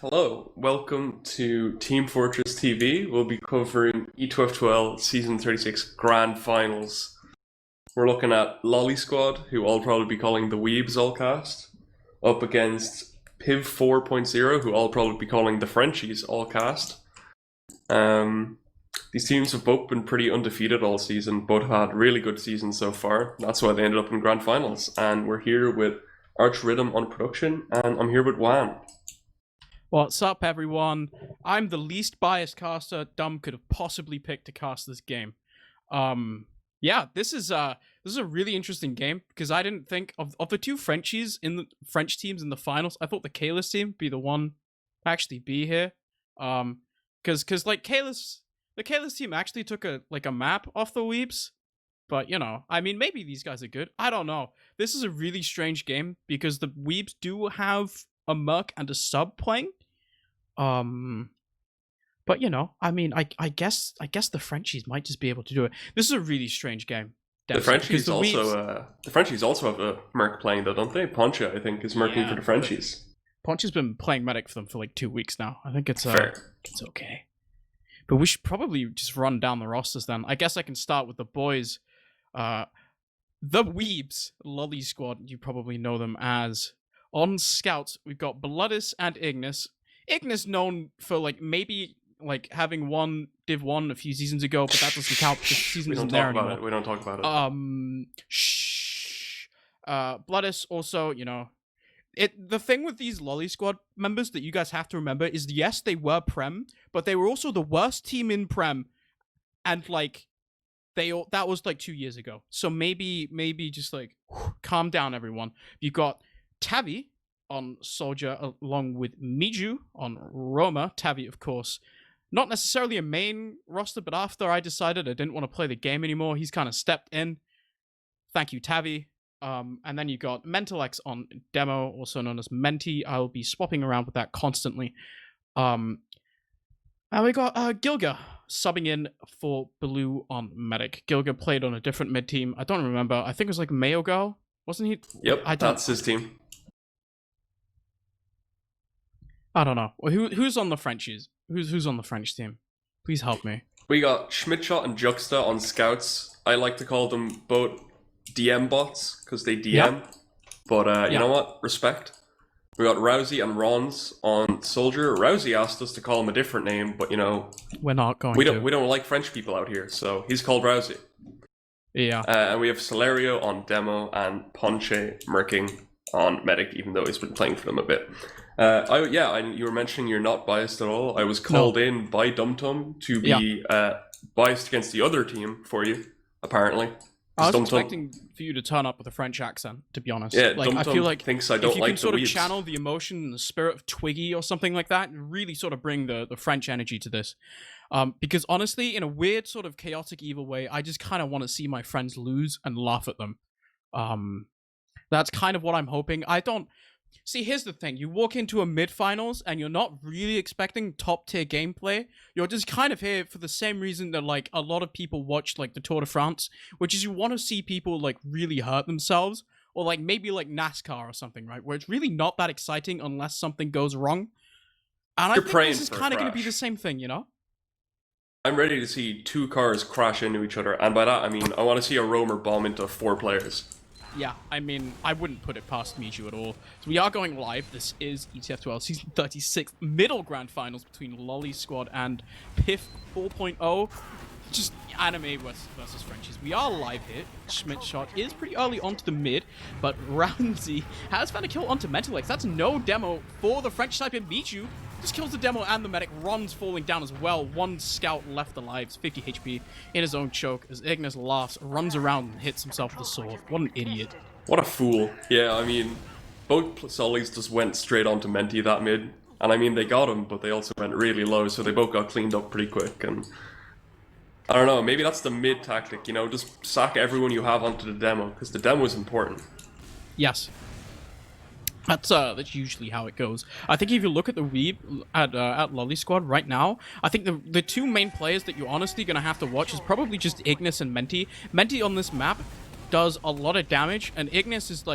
Hello, welcome to Team Fortress TV. We'll be covering ETF2L Season 36 Grand Finals. We're looking at Loli Squad, who I'll probably be calling the Weebs Allcast, up against PIF4.0, who I'll probably be calling the Frenchies Allcast. These teams have both been pretty undefeated all season, both have had really good seasons so far. That's why they ended up in Grand Finals. And we're here with ArchRhythm on production, and I'm here with Wan. What's up, everyone? I'm the least biased caster Dumb could have possibly picked to cast this game. Yeah, this is a really interesting game because I didn't think of the two Frenchies in the French teams in the finals. I thought the Kalis team would be the one to actually be here. Because like the Kalis team actually took a map off the Weeps. But, you know, I mean, maybe these guys are good. I don't know. This is a really strange game because the Weebs do have a Merc and a sub playing. But you know, I mean, I guess the Frenchies might just be able to do it. This is a really strange game. The Frenchies also have a Merc playing though, don't they? Poncha, I think, is Mercing for the Frenchies. Poncha's been playing medic for them for like 2 weeks now. I think it's fair. It's okay. But we should probably just run down the rosters then. I guess I can start with the boys. The Weebs, Loli Squad, you probably know them as. On Scouts, we've got Bloodus and Ignis. Ignis known for maybe having won Div 1 a few seasons ago, but that doesn't count because the season isn't there anymore. We don't talk about it. Bloodus also, you know, the thing with these Loli Squad members that you guys have to remember is yes, they were Prem, but they were also the worst team in Prem, and that was 2 years ago. So maybe just calm down, everyone. You got Tavi on Soldier along with Miju on Roma. Tavi, of course, not necessarily a main roster, but after I decided I didn't want to play the game anymore, he's kind of stepped in. Thank you, Tavi. And then you got Mentalex on Demo, also known as Menti. I will be swapping around with that constantly. And we got Gilga subbing in for Blue on Medic. Gilga played on a different mid team. I don't remember. I think it was Mayo Girl, wasn't he? Yep, that's his team. I don't know. Who's on the Frenchies? Who's on the French team? Please help me. We got Schmidtshot and Juxta on Scouts. I like to call them both DM bots because they DM. Yep. But you know what? Respect. We got Rousey and Rons on Soldier. Rousey asked us to call him a different name, but you know, we're not going. We don't like French people out here, so he's called Rousey. Yeah. And we have Celerio on Demo and Ponche Merking on Medic, even though he's been playing for them a bit. You were mentioning you're not biased at all. I was called in by DumTum to be biased against the other team for you, apparently. I was expecting for you to turn up with a French accent, to be honest. Yeah, I feel like thinks I don't if you like can sort of channel the emotion and the spirit of Twiggy or something like that, really sort of bring the French energy to this. Because honestly, in a weird sort of chaotic evil way, I just kind of want to see my friends lose and laugh at them. That's kind of what I'm hoping. I don't... See, here's the thing. You walk into a mid-finals and you're not really expecting top-tier gameplay. You're just kind of here for the same reason that, a lot of people watch, the Tour de France, which is you want to see people, really hurt themselves. Or, maybe, NASCAR or something, right? Where it's really not that exciting unless something goes wrong. And I think this is kind of going to be the same thing, you know? I'm ready to see 2 cars crash into each other. And by that, I mean, I want to see a roamer bomb into 4 players. Yeah, I mean, I wouldn't put it past Miju at all. So we are going live. This is ETF2L Season 36 middle grand finals between Loli Squad and PIF4.0. Just anime versus Frenchies. We are live here. Schmidtshot is pretty early onto the mid, but Roundsy has found a kill onto Mentalex. That's no demo for the French sniper. Miju just kills the demo and the medic. Ron's falling down as well. 1 scout left alive, 50 HP in his own choke as Ignis laughs, runs around and hits himself with a sword. What an idiot. What a fool. Yeah, I mean, both Solis just went straight onto Menti that mid. And I mean, they got him, but they also went really low, so they both got cleaned up pretty quick. And I don't know, maybe that's the mid tactic, you know, just sack everyone you have onto the demo, because the demo is important. Yes. That's usually how it goes. I think if you look at the Weeb at Loli Squad right now, I think the 2 main players that you're honestly going to have to watch is probably just Ignis and Menti. Menti on this map does a lot of damage, and Ignis is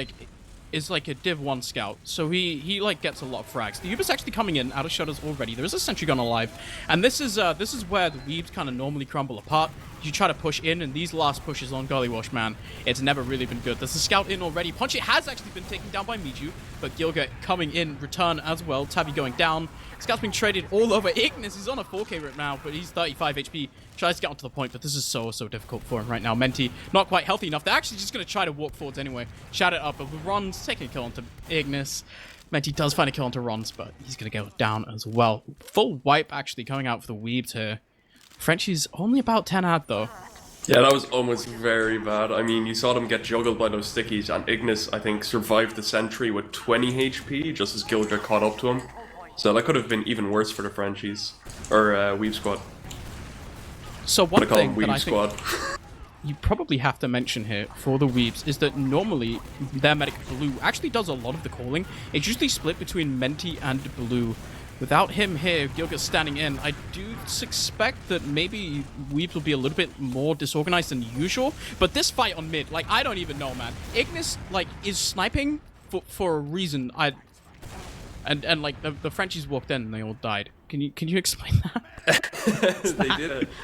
is like a Div 1 scout, so he like gets a lot of frags. The Uber's actually coming in out of shutters already. There is a sentry gun alive, and this is where the weebs kind of normally crumble apart. You try to push in, and these last pushes on Gullywash, man, it's never really been good. There's a scout in already. Punch It has actually been taken down by Miju, but Gilga coming in return as well. Tabby going down. Scout's being traded all over. Ignis is on a 4K right now, but he's 35 HP. Tries to get onto the point, but this is so difficult for him right now. Menti not quite healthy enough. They're actually just going to try to walk forwards anyway. Shout it up, but Ron's taking a kill onto Ignis. Menti does find a kill onto Ron's, but he's going to go down as well. Full wipe actually coming out for the Weebs here. Frenchie's only about 10 ad though. Yeah, that was almost very bad. I mean, you saw them get juggled by those stickies, and Ignis, I think, survived the sentry with 20 HP just as Gil got caught up to him. So that could have been even worse for the Frenchies. Or Weave Squad. So one thing that I squad. think you probably have to mention here for the Weebs is that normally their medic Blue actually does a lot of the calling. It's usually split between Menti and Blue. Without him here, Gilga's standing in. I do suspect that maybe Weebs will be a little bit more disorganized than usual. But this fight on mid, like, I don't even know, man. Ignis, like, is sniping for a reason. And like, the Frenchies walked in and they all died. Can you explain that?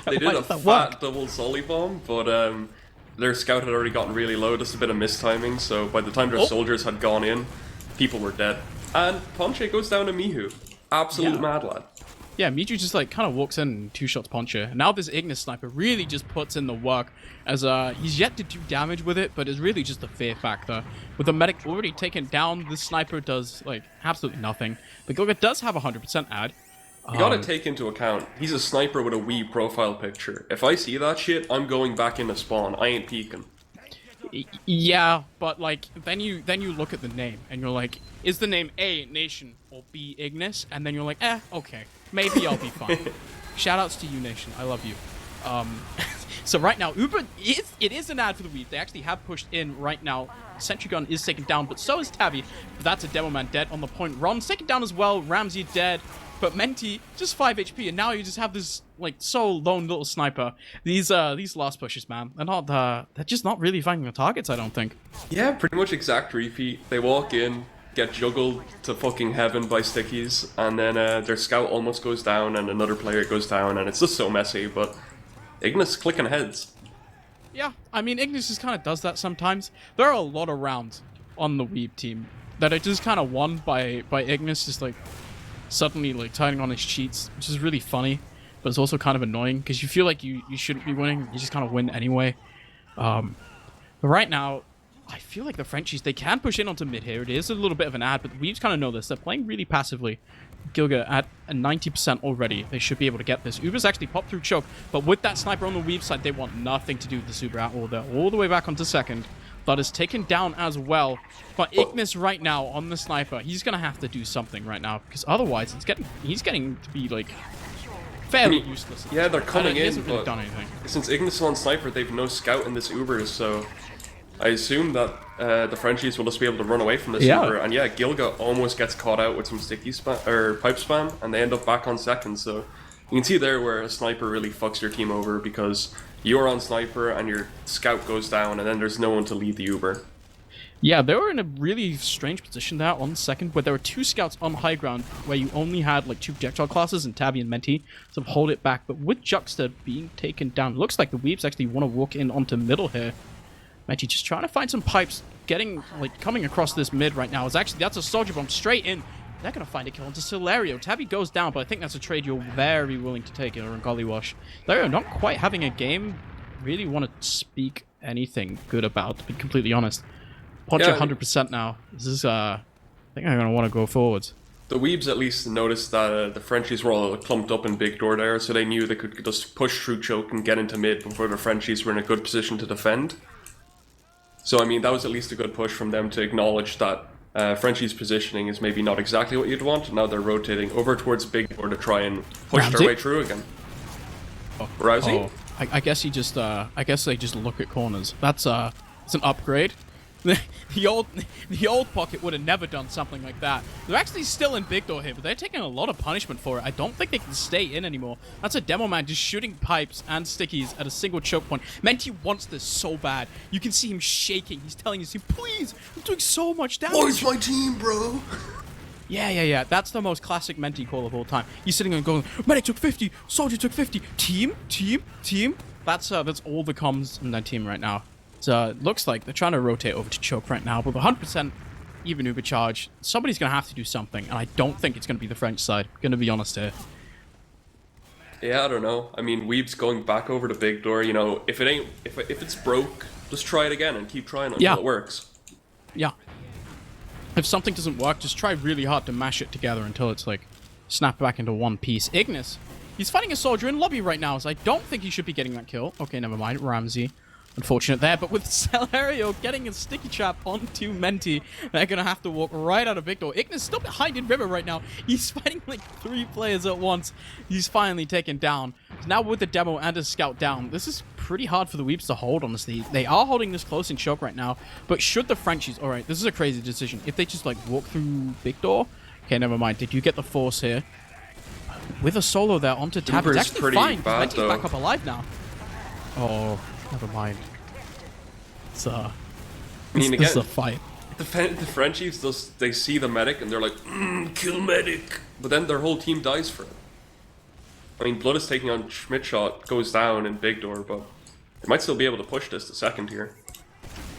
they did a fat double Sully bomb, but their scout had already gotten really low. Just a bit of mistiming, so by the time their soldiers had gone in, people were dead. And Ponche goes down to Mihu. Absolute mad lad. Yeah, Miju just like kind of walks in and two-shots Ponche. Now this Ignis sniper really just puts in the work, as he's yet to do damage with it, but it's really just the fear factor. With the medic already taken down, the sniper does like absolutely nothing. The Gilga does have 100% ad. You gotta take into account, he's a sniper with a Wii profile picture. If I see that shit, I'm going back into spawn. I ain't peeking. Yeah, but like then you look at the name and you're like, is the name A Nation or B Ignis? And then you're like, okay, maybe I'll be fine. Shoutouts to you, Nation. I love you. So right now, Uber is an ad for the week. They actually have pushed in right now. Sentry Gun is taken down, but so is Tabby. But that's a Demo Man dead on the point. Ron's taken down as well. Ramsey dead. But Menti, just 5 HP, and now you just have this, like, so lone little sniper. These last pushes, man, they're just not really finding the targets, I don't think. Yeah, pretty much exact repeat. They walk in, get juggled to fucking heaven by stickies, and then their scout almost goes down, and another player goes down, and it's just so messy, but Ignis clicking heads. Yeah, I mean, Ignis just kind of does that sometimes. There are a lot of rounds on the Weeb team that are just kind of won by Ignis, just, like, suddenly like turning on his cheats, which is really funny, but it's also kind of annoying because you feel like you shouldn't be winning, you just kind of win anyway. But right now I feel like the Frenchies, they can push in onto mid here. It is a little bit of an ad, but we just kind of know this. They're playing really passively. Gilga at a 90% already. They should be able to get this. Uber's actually popped through choke, but with that sniper on the Weave side, they want nothing to do with the Uber at all. They're all the way back onto second. That is taken down as well. But Ignis right now on the sniper, he's gonna have to do something right now because otherwise he's getting to be like fairly useless. Yeah, they're coming in, he hasn't really but done anything. Since Ignis is on sniper, they've no scout in this Uber, so I assume that the Frenchies will just be able to run away from this Uber. And yeah, Gilga almost gets caught out with some sticky spam or pipe spam, and they end up back on second. So you can see there where a sniper really fucks your team over because you're on sniper and your scout goes down, and then there's no one to lead the Uber. Yeah, they were in a really strange position there on second, where there were two scouts on high ground, where you only had like two projectile classes and Tabby and Menti to hold it back. But with Juxta being taken down, it looks like the Weeps actually want to walk in onto middle here. Menti just trying to find some pipes, coming across this mid right now. That's a soldier bomb straight in. They're going to find a kill into Celerio. Tabby goes down, but I think that's a trade you're very willing to take here in Gollywash. They're not quite having a game really want to speak anything good about, to be completely honest. Ponche 100% now. This is, I think I'm going to want to go forwards. The Weebs at least noticed that the Frenchies were all clumped up in big door there, so they knew they could just push through choke and get into mid before the Frenchies were in a good position to defend. So, I mean, that was at least a good push from them to acknowledge that Frenchie's positioning is maybe not exactly what you'd want. Now they're rotating over towards big door to try and push their way through again. Rousey? I guess he just, I guess they just look at corners. That's it's an upgrade. the old pocket would have never done something like that. They're actually still in big door here, but they're taking a lot of punishment for it. I don't think they can stay in anymore. That's a demo man just shooting pipes and stickies at a single choke point. Menti wants this so bad. You can see him shaking. He's telling his team, please, I'm doing so much damage. Where's my team, bro? Yeah. That's the most classic Menti call of all time. He's sitting there going, medic took 50, soldier took 50, team. That's all the comms in their team right now. So looks like they're trying to rotate over to choke right now, but with 100% even Uber charge, somebody's gonna have to do something, and I don't think it's gonna be the French side. I'm gonna be honest here. Yeah, I don't know. I mean, Weeb's going back over to big door. You know, if it's broke, just try it again and keep trying until it works. Yeah. If something doesn't work, just try really hard to mash it together until it's like snapped back into one piece. Ignis, he's fighting a soldier in lobby right now, so I don't think he should be getting that kill. Okay, never mind. Ramsey. Unfortunate there, but with Celerio getting a sticky trap onto Menti, they're gonna have to walk right out of big door. Ignis still behind in river right now. He's fighting like 3 players at once. He's finally taken down. Now with the demo and a scout down, this is pretty hard for the Weeps to hold, honestly. They are holding this close in choke right now, but should the Frenchies... Alright, this is a crazy decision. If they just like walk through big door... Okay, never mind. Did you get the force here? With a solo there onto Tab, it's actually fine. Menti's back up alive now. Oh... Never mind. It's I mean, again, this is a fight. The Frenchies, they see the medic and they're like, kill medic. But then their whole team dies for it. I mean, Blood is taking on Schmidt shot, goes down in big door, but they might still be able to push this to second here.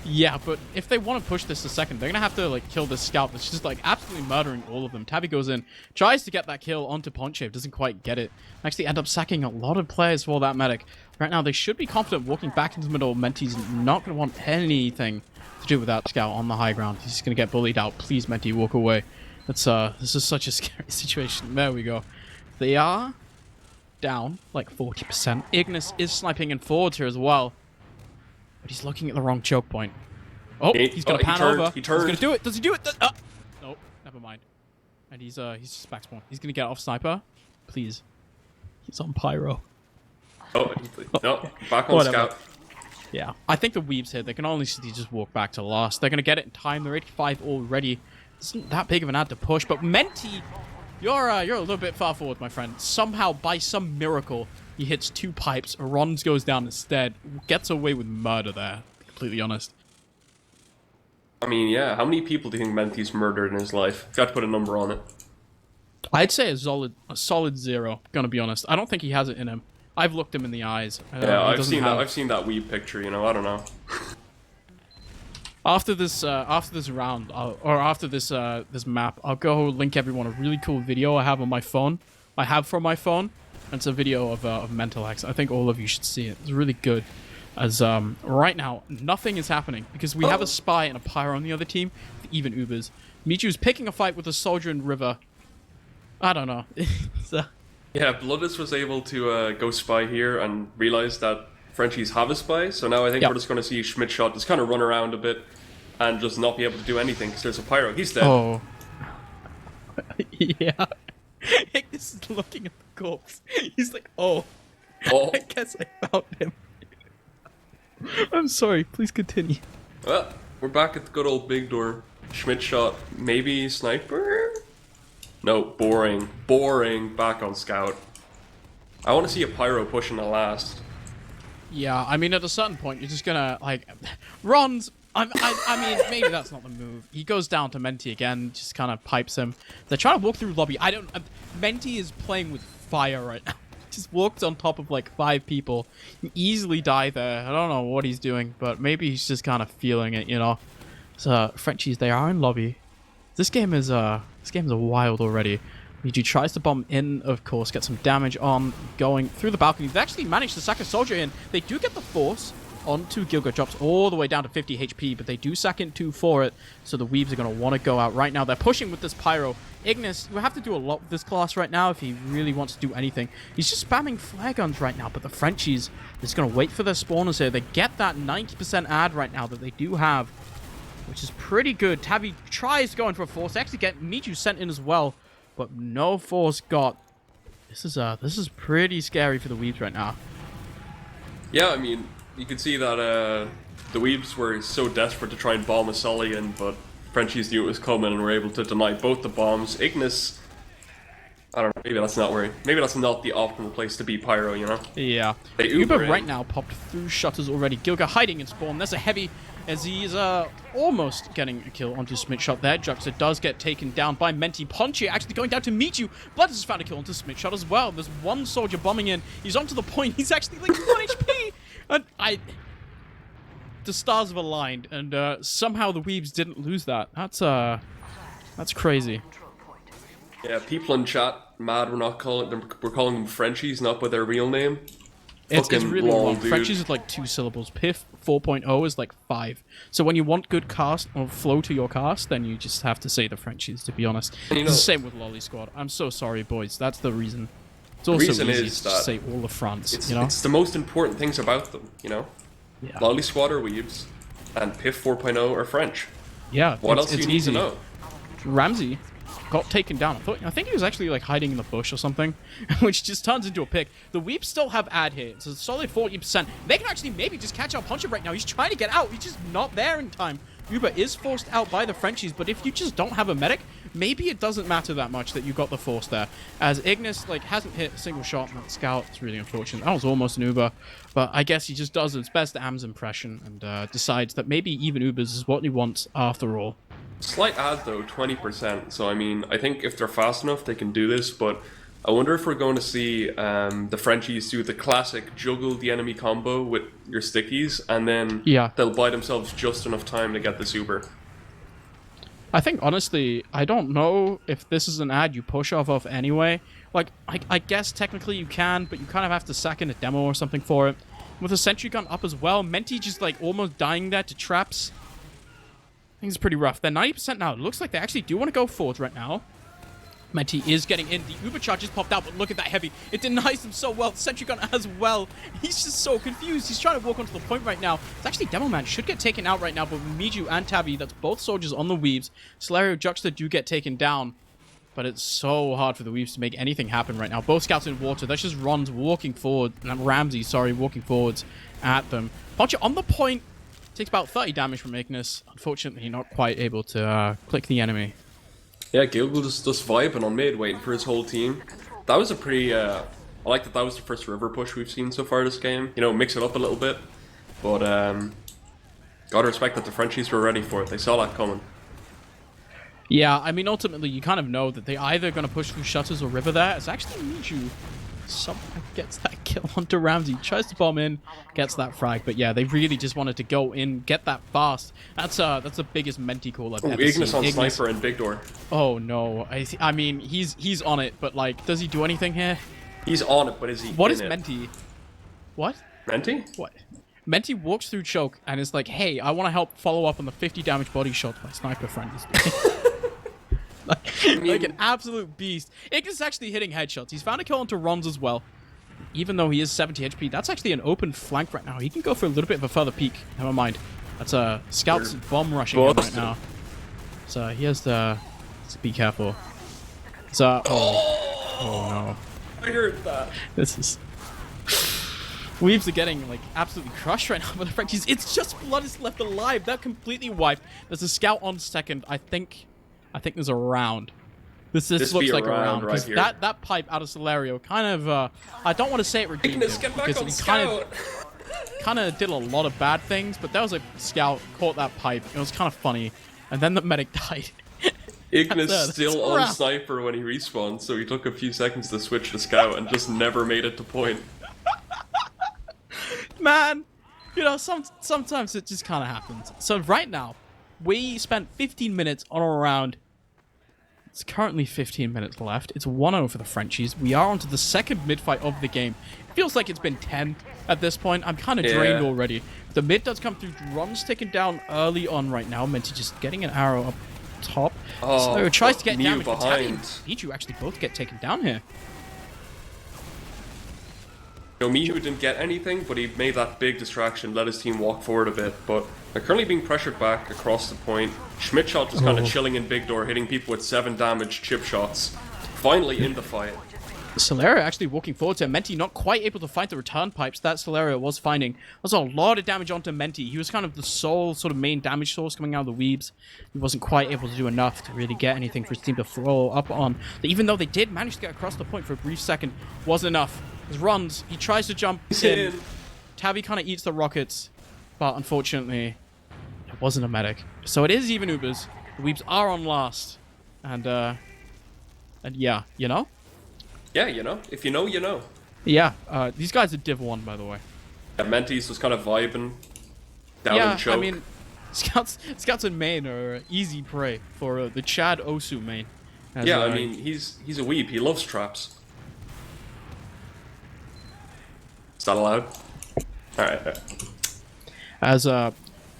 Yeah, but if they want to push this to second, they're gonna have to like kill this scout that's just like absolutely murdering all of them. Tabby goes in, tries to get that kill onto Ponchave, doesn't quite get it. Actually end up sacking a lot of players for that medic. Right now, they should be confident walking back into the middle. Menti's not gonna want anything to do with that scout on the high ground. He's gonna get bullied out. Please, Menti, walk away. That's this is such a scary situation. There we go. They are down like 40%. Ignis is sniping in forwards here as well. But he's looking at the wrong choke point. Oh, he's gonna pan over. He's gonna do it. Does he do it? Nope. Never mind. And he's just back spawn. He's gonna get off sniper. Please. He's on pyro. Oh, no. Back on scout. Yeah. I think the Weebs here, they can honestly just walk back to last. They're gonna get it in time. They're 85 already. This isn't that big of an ad to push, but Menti, you're a little bit far forward, my friend. Somehow, by some miracle, he hits 2 pipes. Rons goes down instead. Gets away with murder there. To be completely honest. I mean, yeah. How many people do you think Menti's murdered in his life? If you had to put a number on it. I'd say a solid 0. Gonna be honest. I don't think he has it in him. I've looked him in the eyes. Yeah, I've seen that Weeb picture. You know, I don't know. After this round, or after this map, I'll go link everyone a really cool video I have on my phone. It's a video of Mental X. I think all of you should see it. It's really good. As right now, nothing is happening because we have a spy and a pyro on the other team, with even Ubers. Michu's picking a fight with a soldier in river. I don't know. Yeah, Bloodless was able to go spy here and realize that Frenchies have a spy. So now I think we're just going to see Schmidt shot just kind of run around a bit and just not be able to do anything because there's a pyro. He's dead. Oh. Yeah. Ignis is looking at the corpse. He's like, oh. I guess I found him. I'm sorry. Please continue. Well, we're back at the good old big door. Schmidt shot. Maybe sniper? No, boring. Boring. Back on scout. I want to see a pyro pushing the last. Yeah, I mean, at a certain point, you're just gonna, like... Ron's... I mean, maybe that's not the move. He goes down to Menti again, just kind of pipes him. They're trying to walk through lobby. Menti is playing with fire right now. Just walked on top of like 5 people. He easily die there. I don't know what he's doing, but maybe he's just kind of feeling it, you know. So Frenchies, they are in lobby. This game is wild already. Miju tries to bomb in, of course, get some damage on going through the balcony. They actually managed to sack a soldier in. They do get the force onto Gilga, drops all the way down to 50 HP, but they do sack in 2 for it, so the Weebs are going to want to go out right now. They're pushing with this pyro. Ignis will have to do a lot with this class right now if he really wants to do anything. He's just spamming flare guns right now, but the Frenchies are just going to wait for their spawners here. They get that 90% ad right now that they do have, which is pretty good. Tabby tries to go in for a force. They actually get Miju sent in as well, but no force got. This is pretty scary for the Weebs right now. Yeah, I mean, you can see that the Weebs were so desperate to try and bomb a Sully in, but Frenchies knew it was coming and were able to deny both the bombs. Ignis, I don't know, maybe that's not the optimal place to be Pyro, you know? Yeah. They Uber in. right now popped through shutters already. Gilga hiding in spawn. There's a heavy as he's almost getting a kill onto Smithshot there. Juxta does get taken down by Menti. Ponchi actually going down to meet you. Blood has found a kill onto Smithshot as well. There's one soldier bombing in. He's onto the point. He's actually like 1 HP. And the stars have aligned, and somehow the Weebs didn't lose that. That's crazy. Yeah, people in chat mad we're calling them Frenchies, not by their real name. It's really lol, long. dude. Frenchies is like 2 syllables. PIF4.0 is like 5. So when you want good cast or flow to your cast, then you just have to say the Frenchies, to be honest. And you It's know, the same with Loli Squad. I'm so sorry, boys. That's the reason. It's also reason easy is to that say all of France, it's, you know? it's the most important things about them, you know? Yeah. Loli Squad are Weebs, and PIF4.0 are French. Yeah, What else do it's you need easy. to know? Ramsey got taken down. I think he was actually like hiding in the bush or something, which just turns into a pick. The Weeps still have ad here. It's a solid 40%. They can actually maybe just catch out Puncher right now. He's trying to get out. He's just not there in time. Uber is forced out by the Frenchies, but if you just don't have a medic, maybe it doesn't matter that much that you got the force there. As Ignis like hasn't hit a single shot on that scout. It's really unfortunate. That was almost an Uber, but I guess he just does his best Am's impression and decides that maybe even Ubers is what he wants after all. Slight ad though, 20%. So I mean, I think if they're fast enough, they can do this. But I wonder if we're going to see the Frenchies do the classic juggle the enemy combo with your stickies, and then they'll buy themselves just enough time to get the super. I think honestly, I don't know if this is an ad you push off anyway. Like, I guess technically you can, but you kind of have to sack in a demo or something for it. With a sentry gun up as well, Menti just like almost dying there to traps. I think it's pretty rough. They're 90% now. It looks like they actually do want to go forward right now. Menti is getting in. The Uber charge just popped out, but look at that heavy. It denies him so well. The sentry gun as well. He's just so confused. He's trying to walk onto the point right now. It's actually Demo Man should get taken out right now, but Miju and Tavi, that's both soldiers on the Weaves. Solario Juxta do get taken down, but it's so hard for the Weaves to make anything happen right now. Both scouts in water. That's just Ron's walking forward. Ramsey, sorry, walking forwards at them. Poncha on the point. Takes about 30 damage from Ignis. Unfortunately, not quite able to click the enemy. Yeah, Gilgal just vibing on mid, waiting for his whole team. That was a pretty, I like that was the first river push we've seen so far this game. You know, mix it up a little bit. But, gotta respect that the Frenchies were ready for it. They saw that coming. Yeah, I mean, ultimately, you kind of know that they're either going to push through shutters or river there. It's actually Miju somehow gets that kill onto Ramsey. Tries to bomb in, gets that frag. But yeah, they really just wanted to go in, get that fast. That's the biggest Menti call I've ever Ignis seen. on Sniper and Big Door. Oh no, I mean, he's on it, but like, does he do anything here? He's on it, but is he What in is it? Menti? What? Menti? What? Menti walks through choke and is like, hey, I want to help follow up on the 50 damage body shots my sniper friend is doing. like an absolute beast. Ignis is actually hitting headshots. He's found a kill onto Rons as well. Even though he is 70 HP, that's actually an open flank right now. He can go for a little bit of a further peek. Never mind. That's a scouts bomb rushing him right now. So he has to be careful. So oh no. I heard that. This is Weaves are getting like absolutely crushed right now by the Frenchies. It's just Blood is left alive. They're completely wiped. There's a scout on second. I think there's a round. This looks like a round right because here. that pipe out of Solario kind of I don't want to say it redeemed Ignis, him get back because on he scout. kind of did a lot of bad things, but that was a scout caught that pipe. It was kind of funny, and then the medic died. Ignis That's still on rough. Sniper when he respawned, so he took a few seconds to switch to Scout and just never made it to point. Man, you know, sometimes it just kind of happens. So right now, we spent 15 minutes on a round. It's currently 15 minutes left. It's 1-0 for the Frenchies. We are onto the second mid-fight of the game. It feels like it's been 10 at this point. I'm kind of drained already. The mid does come through. Run's taken down early on right now. Menti just getting an arrow up top. So it tries to get Mew damage, but Tavi and behind. Pichu actually both get taken down here. You know, Mihu didn't get anything, but he made that big distraction, let his team walk forward a bit. But they're currently being pressured back across the point. Schmidtshot just kind of chilling in Big Door, hitting people with 7 damage chip shots. Finally in the fight. Solera actually walking forward to Menti, not quite able to find the return pipes that Solera was finding. There's a lot of damage onto Menti. He was kind of the sole sort of main damage source coming out of the Weebs. He wasn't quite able to do enough to really get anything for his team to throw up on. But even though they did manage to get across the point for a brief second, wasn't enough. He runs, he tries to jump in. Tavi kind of eats the rockets, but unfortunately, it wasn't a medic. So it is even Ubers. The Weebs are on last. And yeah, you know? Yeah, you know. If you know, you know. Yeah, these guys are Div 1, by the way. Yeah, Mentis was kind of vibing down in choke. I mean, Scouts in main are easy prey for the Chad Osu main. Yeah, I mean, he's a weeb. He loves traps. Is that allowed? Alright. As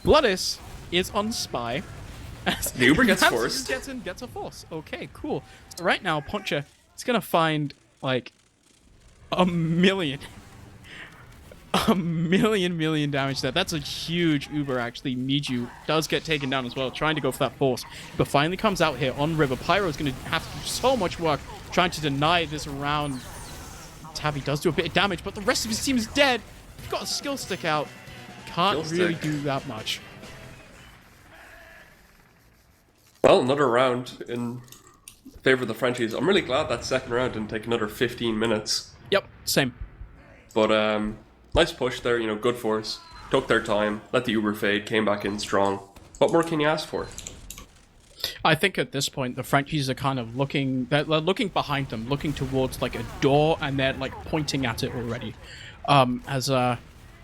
Bloodis is on Spy. The Uber gets forced. Gets a force. Okay, cool. So right now, Poncha is going to find, like, a million damage there. That's a huge Uber, actually. Miju does get taken down as well, trying to go for that force. But finally comes out here on River. Pyro's going to have to do so much work trying to deny this round. Tabby does do a bit of damage, but the rest of his team is dead. He's got a skill stick out. Can't really do that much. Well, another round in favor of the Frenchies. I'm really glad that second round didn't take another 15 minutes. Yep, same. But nice push there, you know, good force. Took their time, let the Uber fade, came back in strong. What more can you ask for? I think at this point the Frenchies are kind of they're looking behind them, looking towards like a door, and they're like pointing at it already. As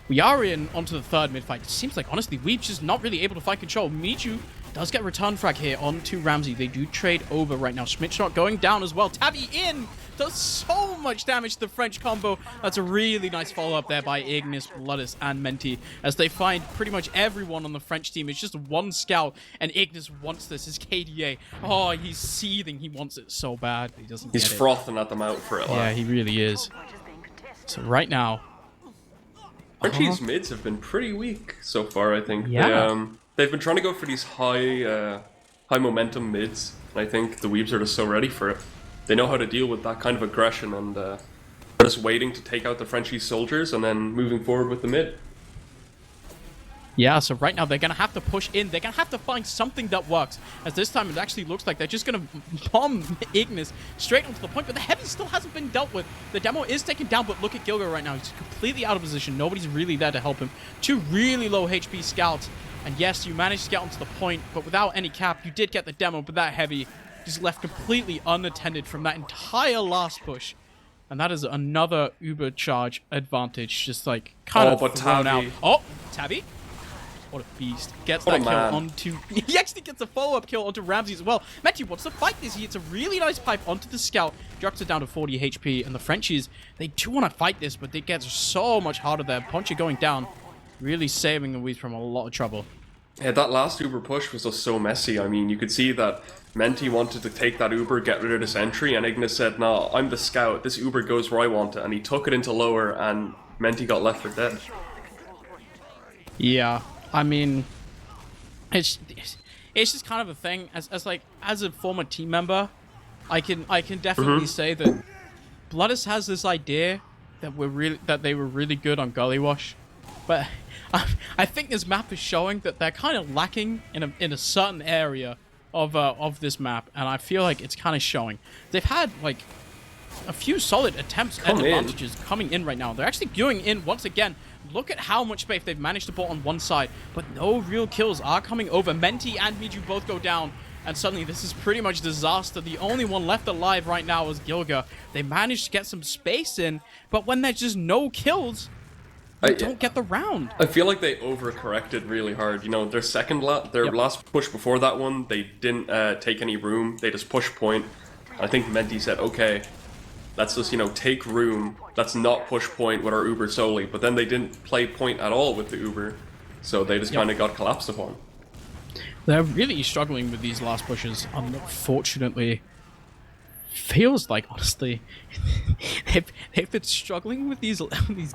we are in onto the third mid fight. It seems like honestly Weeb's just not really able to find control. Miju does get return frag here onto Ramsey. They do trade over right now. Schmidtshot going down as well. Tabby in! Does so much damage to the French combo. That's a really nice follow-up there by Ignis, Bloodis, and Menti, as they find pretty much everyone on the French team. It's just one scout, and Ignis wants this. His KDA. Oh, he's seething. He wants it so bad. He doesn't He's get it. frothing at them out for it. Yeah, he really is. So right now... Frenchies' mids have been pretty weak so far, I think. Yeah. They've been trying to go for these high momentum mids, and I think the Weebs are just so ready for it. They know how to deal with that kind of aggression, and they're just waiting to take out the Frenchies soldiers and then moving forward with the mid. Yeah, so right now they're going to have to push in. They're going to have to find something that works. As this time it actually looks like they're just going to bomb Ignis straight onto the point. But the heavy still hasn't been dealt with. The demo is taken down, but look at Gilgo right now. He's completely out of position. Nobody's really there to help him. Two really low HP scouts. And yes, you managed to get onto the point, but without any cap, you did get the demo, but that heavy just left completely unattended from that entire last push. And that is another Uber charge advantage, just like kind of thrown out. Oh, Tabby. What a beast. Gets that kill onto... He actually gets a follow-up kill onto Ramsey as well. Meti wants to fight this. He hits a really nice pipe onto the scout. Drops it down to 40 HP. And the Frenchies, they do want to fight this, but it gets so much harder there. Poncha going down. Really saving the Weeds from a lot of trouble. Yeah, that last Uber push was just so messy. I mean, you could see that Menti wanted to take that Uber, get rid of this entry, and Ignis said, no, I'm the scout. This Uber goes where I want it. And he took it into lower, and Menti got left for dead. Yeah. I mean, it's just kind of a thing. As a former team member, I can definitely say that Bloodis has this idea that they were really good on Gully Wash, but I think this map is showing that they're kind of lacking in a certain area of this map, and I feel like it's kind of showing. They've had like a few solid attempts at advantages coming in right now. They're actually going in once again. Look at how much space they've managed to put on one side, but no real kills are coming over. Menti and Miju both go down, and suddenly this is pretty much disaster. The only one left alive right now is Gilga. They managed to get some space in, but when there's just no kills, they don't get the round. I feel like they overcorrected really hard. You know, their last push before that one, they didn't take any room. They just pushed point. I think Menti said, okay, let's just, you know, take room. Let's not push point with our Uber solely. But then they didn't play point at all with the Uber. So they just kind of got collapsed upon. They're really struggling with these last pushes, unfortunately. Feels like, honestly, they've been struggling with these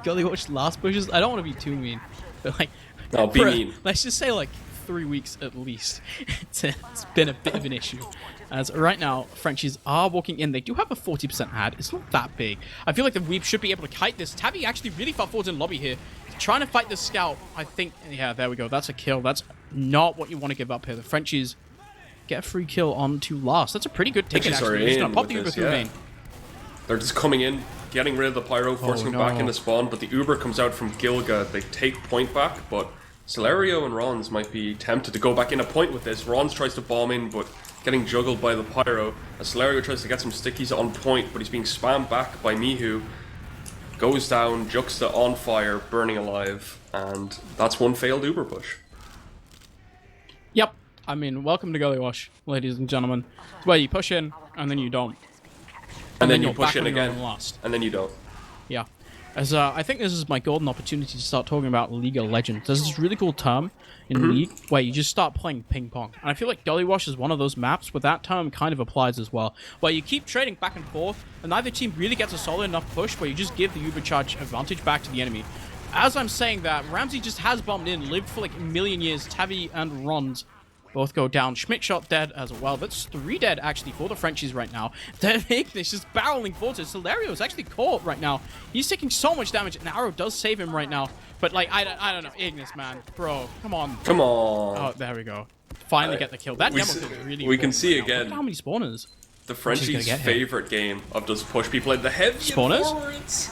Gully Watch last pushes. I don't want to be too mean, but like... No, be mean. Let's just say like 3 weeks at least. It's been a bit of an issue. As right now, Frenchies are walking in. They do have a 40% ad. It's not that big. I feel like the Weeb should be able to kite this. Tabby actually really far forward in lobby here. Trying to fight the scout. I think, yeah, there we go. That's a kill. That's not what you want to give up here. The Frenchies get a free kill on to last. That's a pretty good ticket, actually. He's going to pop the Uber through main. They're just coming in, getting rid of the Pyro, forcing him back into spawn, but the Uber comes out from Gilga. They take point back, but Celerio and Rons might be tempted to go back in a point with this. Rons tries to bomb in, but getting juggled by the Pyro. As Celerio tries to get some stickies on point, but he's being spammed back by Mihu. Goes down, Juxta on fire, burning alive, and that's one failed Uber push. Yep. I mean, welcome to Gully Wash, ladies and gentlemen. It's where you push in, and then you don't. And then you push in again, and then you don't. Yeah. As I think this is my golden opportunity to start talking about League of Legends. There's this really cool term in League where you just start playing ping pong. And I feel like Gully Wash is one of those maps where that term kind of applies as well. Where you keep trading back and forth, and neither team really gets a solid enough push where you just give the Uber charge advantage back to the enemy. As I'm saying that, Ramsey just has bombed in, lived for like a million years. Tavi and Rons both go down. Schmidt shot dead as well. That's 3 dead, actually, for the Frenchies right now. Ignis just barreling forward. Celerio is actually caught right now. He's taking so much damage, and Arrow does save him right now. But, like, I don't know. Ignis, man. Bro, come on. Come on. Oh, there we go. Finally get the kill. That demo kill is really We can see right again. Look at how many spawners. The Frenchies' favorite game of just push people in the heavy spawners. Forwards.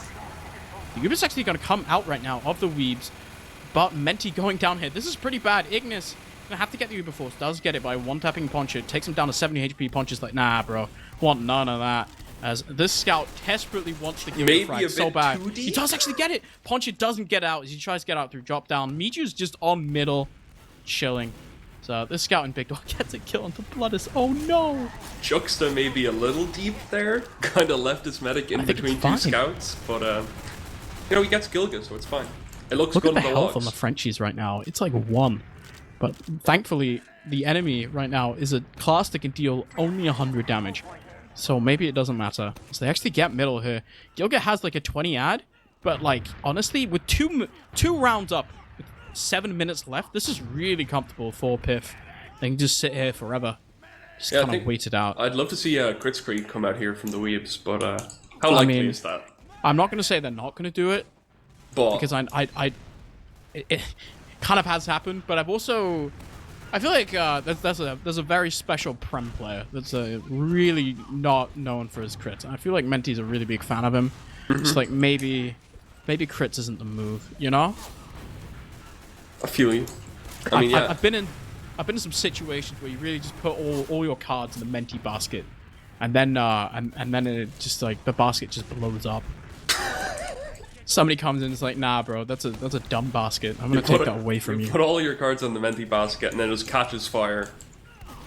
The Uber's actually going to come out right now of the Weebs. But Menti going down here. This is pretty bad. Ignis gonna have to get the Uber Force. Does get it by one-tapping Poncho. Takes him down to 70 HP. Poncho's like, nah, bro. Want none of that. As this scout desperately wants to get a frag so bad. He does actually get it. Poncho doesn't get out as he tries to get out through drop down. Miju's just on middle, chilling. So this scout in Big Dog gets a kill onto Bloodus. Oh no! Juxta may be a little deep there. Kind of left his medic in between two scouts, but you know, he gets Gilga, so it's fine. It looks good on the logs. Look at the health on the Frenchies right now. It's like 1. But thankfully, the enemy right now is a class that can deal only 100 damage. So maybe it doesn't matter. So they actually get middle here. Gilga has like a 20 ad, but like, honestly, with two rounds up, with 7 minutes left, this is really comfortable for PIF. They can just sit here forever. Just kind of wait it out. I'd love to see Kritzkrieg come out here from the Weebs, but how likely is that? I'm not going to say they're not going to do it, but because it kind of has happened, but I've also... I feel like there's a very special Prem player that's really not known for his crits. And I feel like Menti's a really big fan of him. It's like maybe crits isn't the move, you know? I feel you. I mean, yeah. I've been in some situations where you really just put all your cards in the Menti basket, and then it just like the basket just blows up. Somebody comes in and is like, nah, bro, that's a dumb basket. I'm going to take that away from you. Put all your cards on the Menti basket, and then it just catches fire.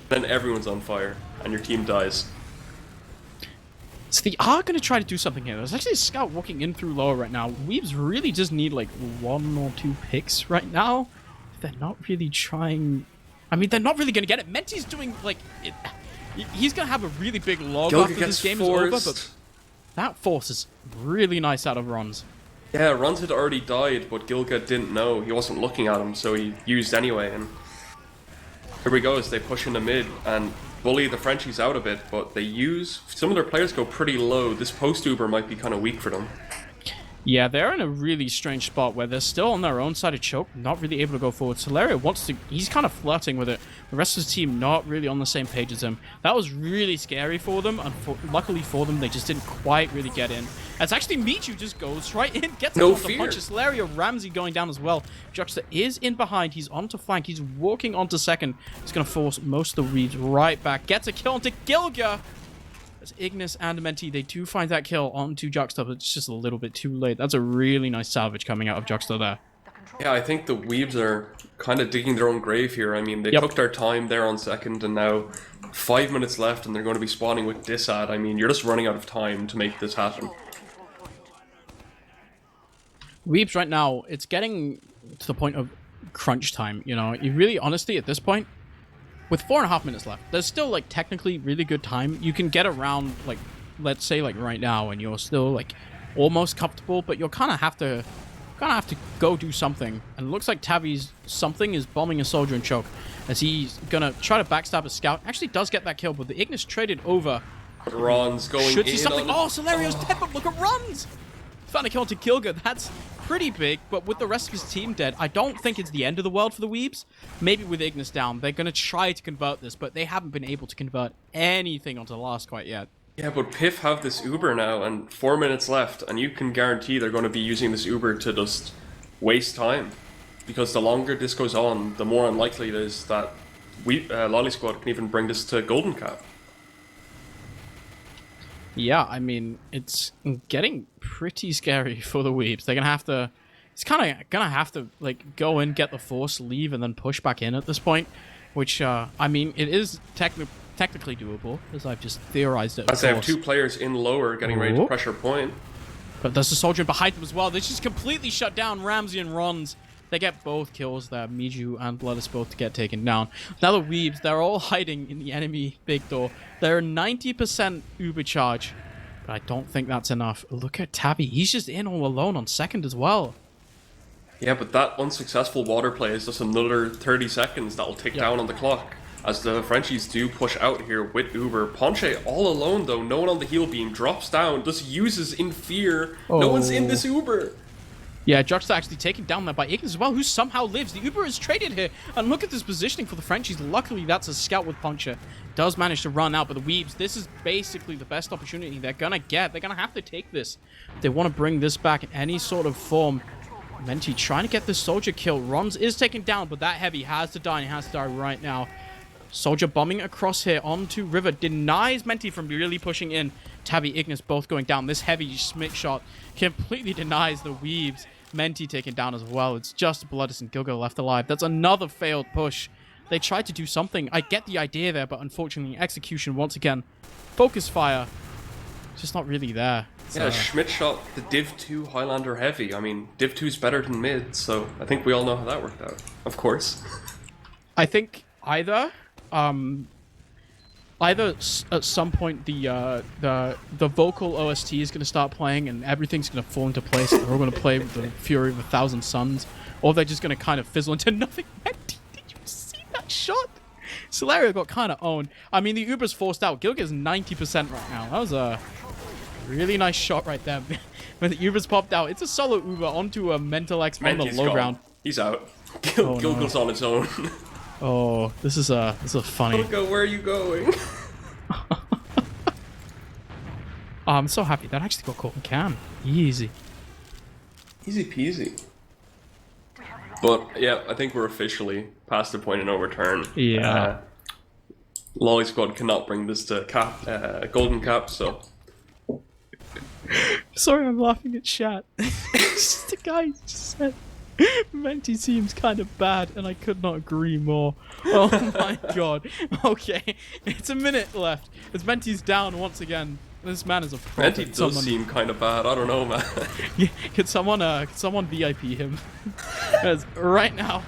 Then everyone's on fire, and your team dies. So they are going to try to do something here. There's actually a scout walking in through lower right now. Weebs really just need like 1 or 2 picks right now. They're not really trying... I mean, they're not really going to get it. Menti's doing like... He's going to have a really big log after this game is over, but that force is really nice out of Rons. Yeah, Rons had already died, but Gilga didn't know. He wasn't looking at him, so he used anyway. And here we go as they push into mid and bully the Frenchies out a bit, but they use... Some of their players go pretty low. This post-Uber might be kind of weak for them. Yeah, they're in a really strange spot where they're still on their own side of choke, not really able to go forward. Celerio wants to... He's kind of flirting with it. The rest of the team not really on the same page as him. That was really scary for them, and luckily for them, they just didn't quite really get in. As actually Michu just goes right in, gets no the punch. Celerio, Ramsey going down as well. Juxta is in behind. He's onto flank. He's walking onto second. He's going to force most of the Reeds right back. Gets a kill onto Gilga. As Ignis and Menti, they do find that kill onto Juxta, but it's just a little bit too late. That's a really nice salvage coming out of Juxta there. Yeah, I think the Weebs are kind of digging their own grave here. I mean, they took their time there on second, and now 5 minutes left, and they're going to be spawning with Disad. I mean, you're just running out of time to make this happen. Weebs right now, it's getting to the point of crunch time, you know? You really, honestly, at this point, with 4.5 minutes left, there's still, like, technically really good time. You can get around, like, let's say, like, right now, and you're still, like, almost comfortable, but you'll kind of have to gonna have to go do something. And it looks like Tabby's something is bombing a soldier and choke. As he's gonna try to backstab a scout. Actually does get that kill, but the Ignis traded over. But Ron's going Should in see something. on... Oh, Solario's dead, but look at Ron's! Found a kill to Kilga. That's pretty big, but with the rest of his team dead, I don't think it's the end of the world for the Weebs. Maybe with Ignis down, they're gonna try to convert this, but they haven't been able to convert anything onto the last quite yet. Yeah, but PIF have this Uber now, and 4 minutes left, and you can guarantee they're going to be using this Uber to just waste time. Because the longer this goes on, the more unlikely it is that Loli Squad can even bring this to Golden Cap. Yeah, I mean, it's getting pretty scary for the Weebs. They're gonna have to... It's kind of gonna have to, like, go in, get the force, leave, and then push back in at this point. Which, I mean, it is technically doable, as I've just theorized it. As they have 2 players in lower getting ready to pressure point. But there's a soldier behind them as well. They just completely shut down Ramsey and Rons. They get both kills there. Miju and Bloodus both to get taken down. Now the Weebs, they're all hiding in the enemy big door. They're 90% Uber charge. But I don't think that's enough. Look at Tabby. He's just in all alone on second as well. Yeah, but that unsuccessful water play is just another 30 seconds that will tick down on the clock. As the Frenchies do push out here with Uber. Ponche all alone though, no one on the heal beam, drops down, just uses in fear. No one's in this Uber. Yeah, Josh's actually taken down there by Ignis as well, who somehow lives. The Uber is traded here, and look at this positioning for the Frenchies. Luckily, that's a scout with Ponche. Does manage to run out, but the Weebs, this is basically the best opportunity they're gonna get. They're gonna have to take this. They want to bring this back in any sort of form. Menti trying to get this soldier kill. Rons is taken down, but that heavy has to die, and he has to die right now. Soldier bombing across here onto River. Denies Menti from really pushing in. Tabby, Ignis both going down. This heavy Schmidt shot completely denies the Weebs. Menti taken down as well. It's just Bloodus and Gilgo left alive. That's another failed push. They tried to do something. I get the idea there, but unfortunately, execution once again. Focus fire. Just not really there. Yeah, Schmidt shot the Div 2 Highlander heavy. I mean, Div 2 is better than mid, so I think we all know how that worked out. Of course. I think either at some point the vocal OST is going to start playing and everything's going to fall into place. And we're going to play with the Fury of 1,000 Suns, or they're just going to kind of fizzle into nothing. Did you see that shot? Solario got kind of owned. I mean, the Uber's forced out. Gilga's 90% right now. That was a really nice shot right there. When the Uber's popped out, it's a solo Uber onto a Mental X on the low ground. He's out. Gilga's on its own. Oh, this is funny. Gilga, where are you going? Oh, I'm so happy that actually got caught in cam. Easy. Easy peasy. But yeah, I think we're officially past the point of no return. Yeah. Loli Squad cannot bring this to Golden Cap, so. Sorry, I'm laughing at chat. The guy just said Menti seems kind of bad, and I could not agree more. Oh my god. Okay, it's a minute left. As Menti's down once again. This man is a pro. Menti does seem kind of bad. I don't know, man. Yeah, could someone VIP him? Because right now,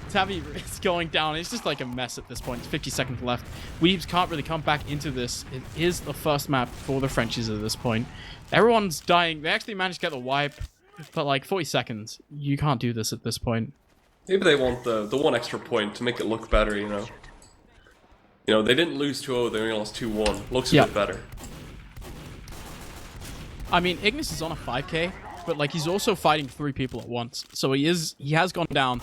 Tabby is going down. It's just like a mess at this point. It's 50 seconds left. Weebs can't really come back into this. It is the first map for the Frenchies at this point. Everyone's dying. They actually managed to get the wipe, but like 40 seconds. You can't do this at this point. Maybe they want the one extra point to make it look better, you know? You know, they didn't lose 2-0, they only lost 2-1. Looks a bit better. I mean, Ignis is on a 5k, but like he's also fighting 3 people at once. So he has gone down.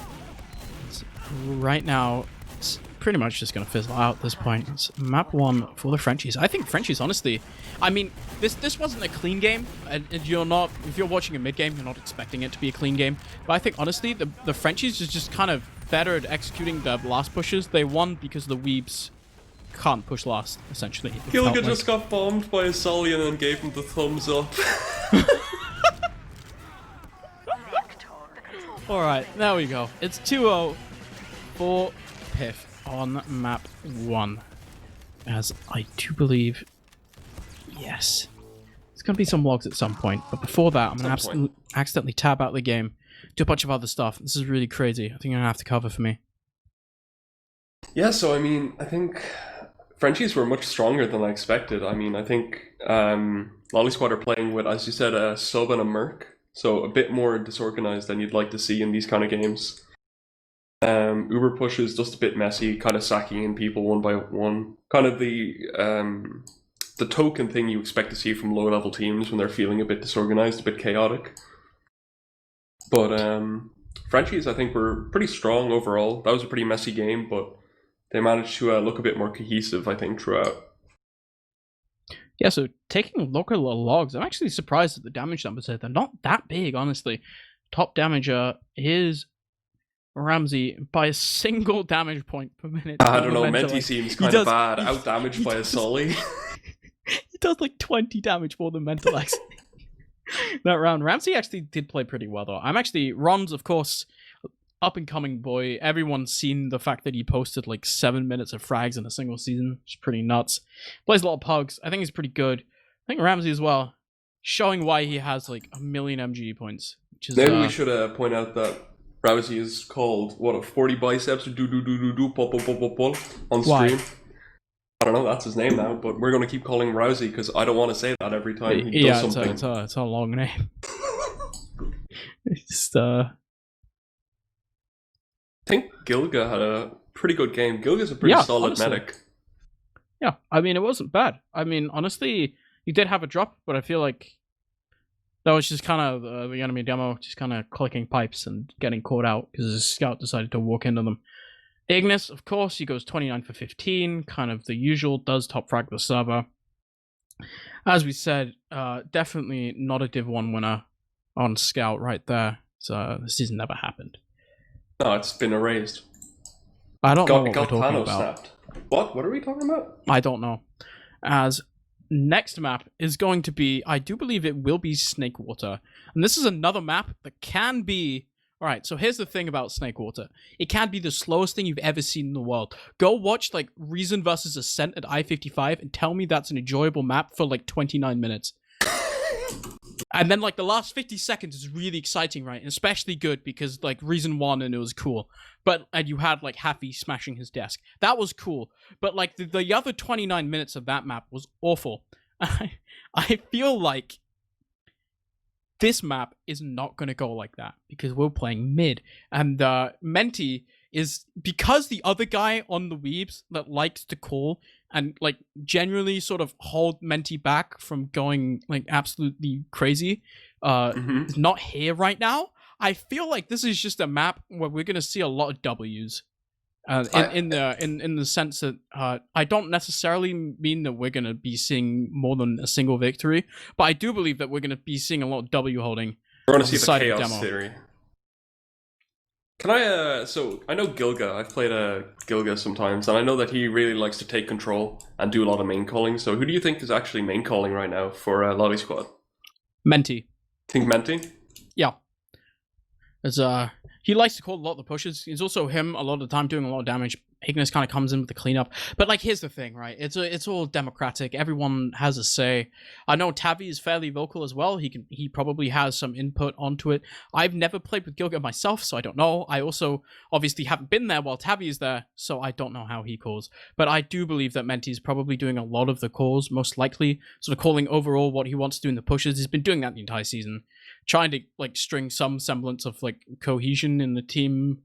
Right now, it's pretty much just gonna fizzle out at this point. It's map 1 for the Frenchies. I think Frenchies, honestly, I mean, this wasn't a clean game, and you're not, if you're watching a mid game, you're not expecting it to be a clean game. But I think honestly, the Frenchies is just kind of better at executing the last pushes. They won because the Weebs can't push last, essentially. Gilga just got bombed by a Sully and then gave him the thumbs up. Alright, there we go. It's 2-0 for PIF on map 1. As I do believe... Yes. There's going to be some logs at some point. But before that, I'm going to accidentally tab out the game. Do a bunch of other stuff. This is really crazy. I think you're going to have to cover for me. Yeah, so I mean, I think Frenchies were much stronger than I expected. I mean, I think Loli Squad are playing with, as you said, a sub and a merc. so a bit more disorganized than you'd like to see in these kind of games. Uber push is just a bit messy, kind of sacking in people one by one. Kind of the token thing you expect to see from low level teams when they're feeling a bit disorganized, a bit chaotic. But Frenchies, I think, were pretty strong overall. That was a pretty messy game, but they managed to look a bit more cohesive, I think, throughout. Yeah, so taking a look at the logs, I'm actually surprised at the damage numbers here. They're not that big, honestly. Top damager is Ramsey by a single damage point per minute. I don't know, Menti seems kind of bad. Out damaged by a Sully. He does like 20 damage more than Mental X. That round. Ramsey actually did play pretty well, though. Ron's, of course, up and coming boy. Everyone's seen the fact that he posted like 7 minutes of frags in a single season, which is pretty nuts. Plays a lot of pugs. I think he's pretty good. I think Ramsey as well, showing why he has like 1 million MGE points. Which is, maybe we should point out that Rousey is called, what, a 40 biceps or do pull on stream. Why? I don't know, that's his name now, but we're going to keep calling him Rousey because I don't want to say that every time he does something. It's a long name. It's just, I think Gilga had a pretty good game. Gilga's a pretty solid honestly. Medic. Yeah, I mean, it wasn't bad. I mean, honestly, he did have a drop, but I feel like that was just kind of the enemy demo, just kind of clicking pipes and getting caught out because the scout decided to walk into them. Ignis, of course, he goes 29 for 15, kind of the usual, does top frag the server. As we said, definitely not a Div 1 winner on Scout right there. So the season never happened. No, it's been erased. I don't know what we're talking about. Snapped. What? What are we talking about? I don't know. As next map is going to be, I do believe it will be Snakewater. And this is another map that can be... Alright, so here's the thing about Snakewater. It can be the slowest thing you've ever seen in the world. Go watch, like, Reason versus Ascent at I-55 and tell me that's an enjoyable map for, like, 29 minutes. And then, like, the last 50 seconds is really exciting, right? And especially good because, like, Reason won and it was cool. And you had, like, Happy smashing his desk. That was cool. But, like, the other 29 minutes of that map was awful. I feel like this map is not going to go like that because we're playing mid. And Menti is, because the other guy on the Weebs that likes to call and like generally sort of hold Menti back from going like absolutely crazy, is not here right now. I feel like this is just a map where we're going to see a lot of W's. In the sense that I don't necessarily mean that we're going to be seeing more than a single victory, but I do believe that we're going to be seeing a lot of W holding. We're going to see the chaos theory. Can I, so I know Gilga, I've played Gilga sometimes, and I know that he really likes to take control and do a lot of main calling, so who do you think is actually main calling right now for Loli Squad? Menti. Think Menti? Yeah. As he likes to call a lot of the pushes. It's also him a lot of the time doing a lot of damage. Ignis kind of comes in with the cleanup. But like, here's the thing, right? It's all democratic. Everyone has a say. I know Tavi is fairly vocal as well. He probably has some input onto it. I've never played with Gilga myself, so I don't know. I also obviously haven't been there while Tavi is there, so I don't know how he calls. But I do believe that Menti is probably doing a lot of the calls, most likely sort of calling overall what he wants to do in the pushes. He's been doing that the entire season, trying to like string some semblance of like cohesion in the team.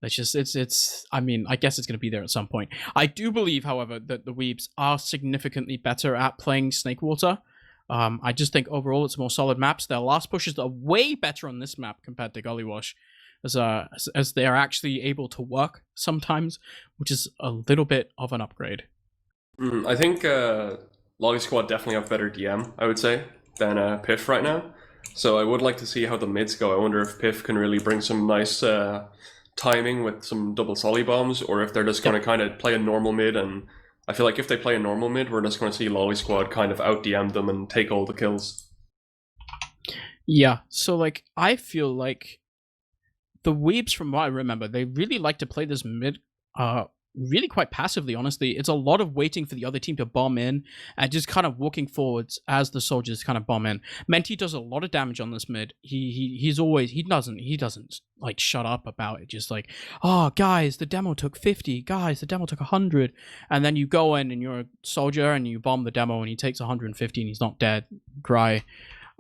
It's I mean, I guess it's going to be there at some point. I do believe, however, that the Weebs are significantly better at playing Snakewater. I just think overall it's more solid maps. Their last pushes are way better on this map compared to Gullywash, as they are actually able to work sometimes, which is a little bit of an upgrade. I think Loli Squad definitely have better DM, I would say, than PIF right now. So I would like to see how the mids go. I wonder if PIF can really bring some nice timing with some double solly bombs, or if they're just going to kind of play a normal mid. And I feel like if they play a normal mid, we're just going to see Loli Squad kind of out DM them and take all the kills. Yeah, so like I feel like the Weebs, from what I remember, they really like to play this mid really quite passively, honestly. It's a lot of waiting for the other team to bomb in and just kind of walking forwards as the soldiers kind of bomb in. Menti does a lot of damage on this mid. He doesn't like shut up about it. Just like, oh guys, the demo took 50, guys, the demo took 100, and then you go in and you're a soldier and you bomb the demo and he takes 150 and he's not dead. Cry.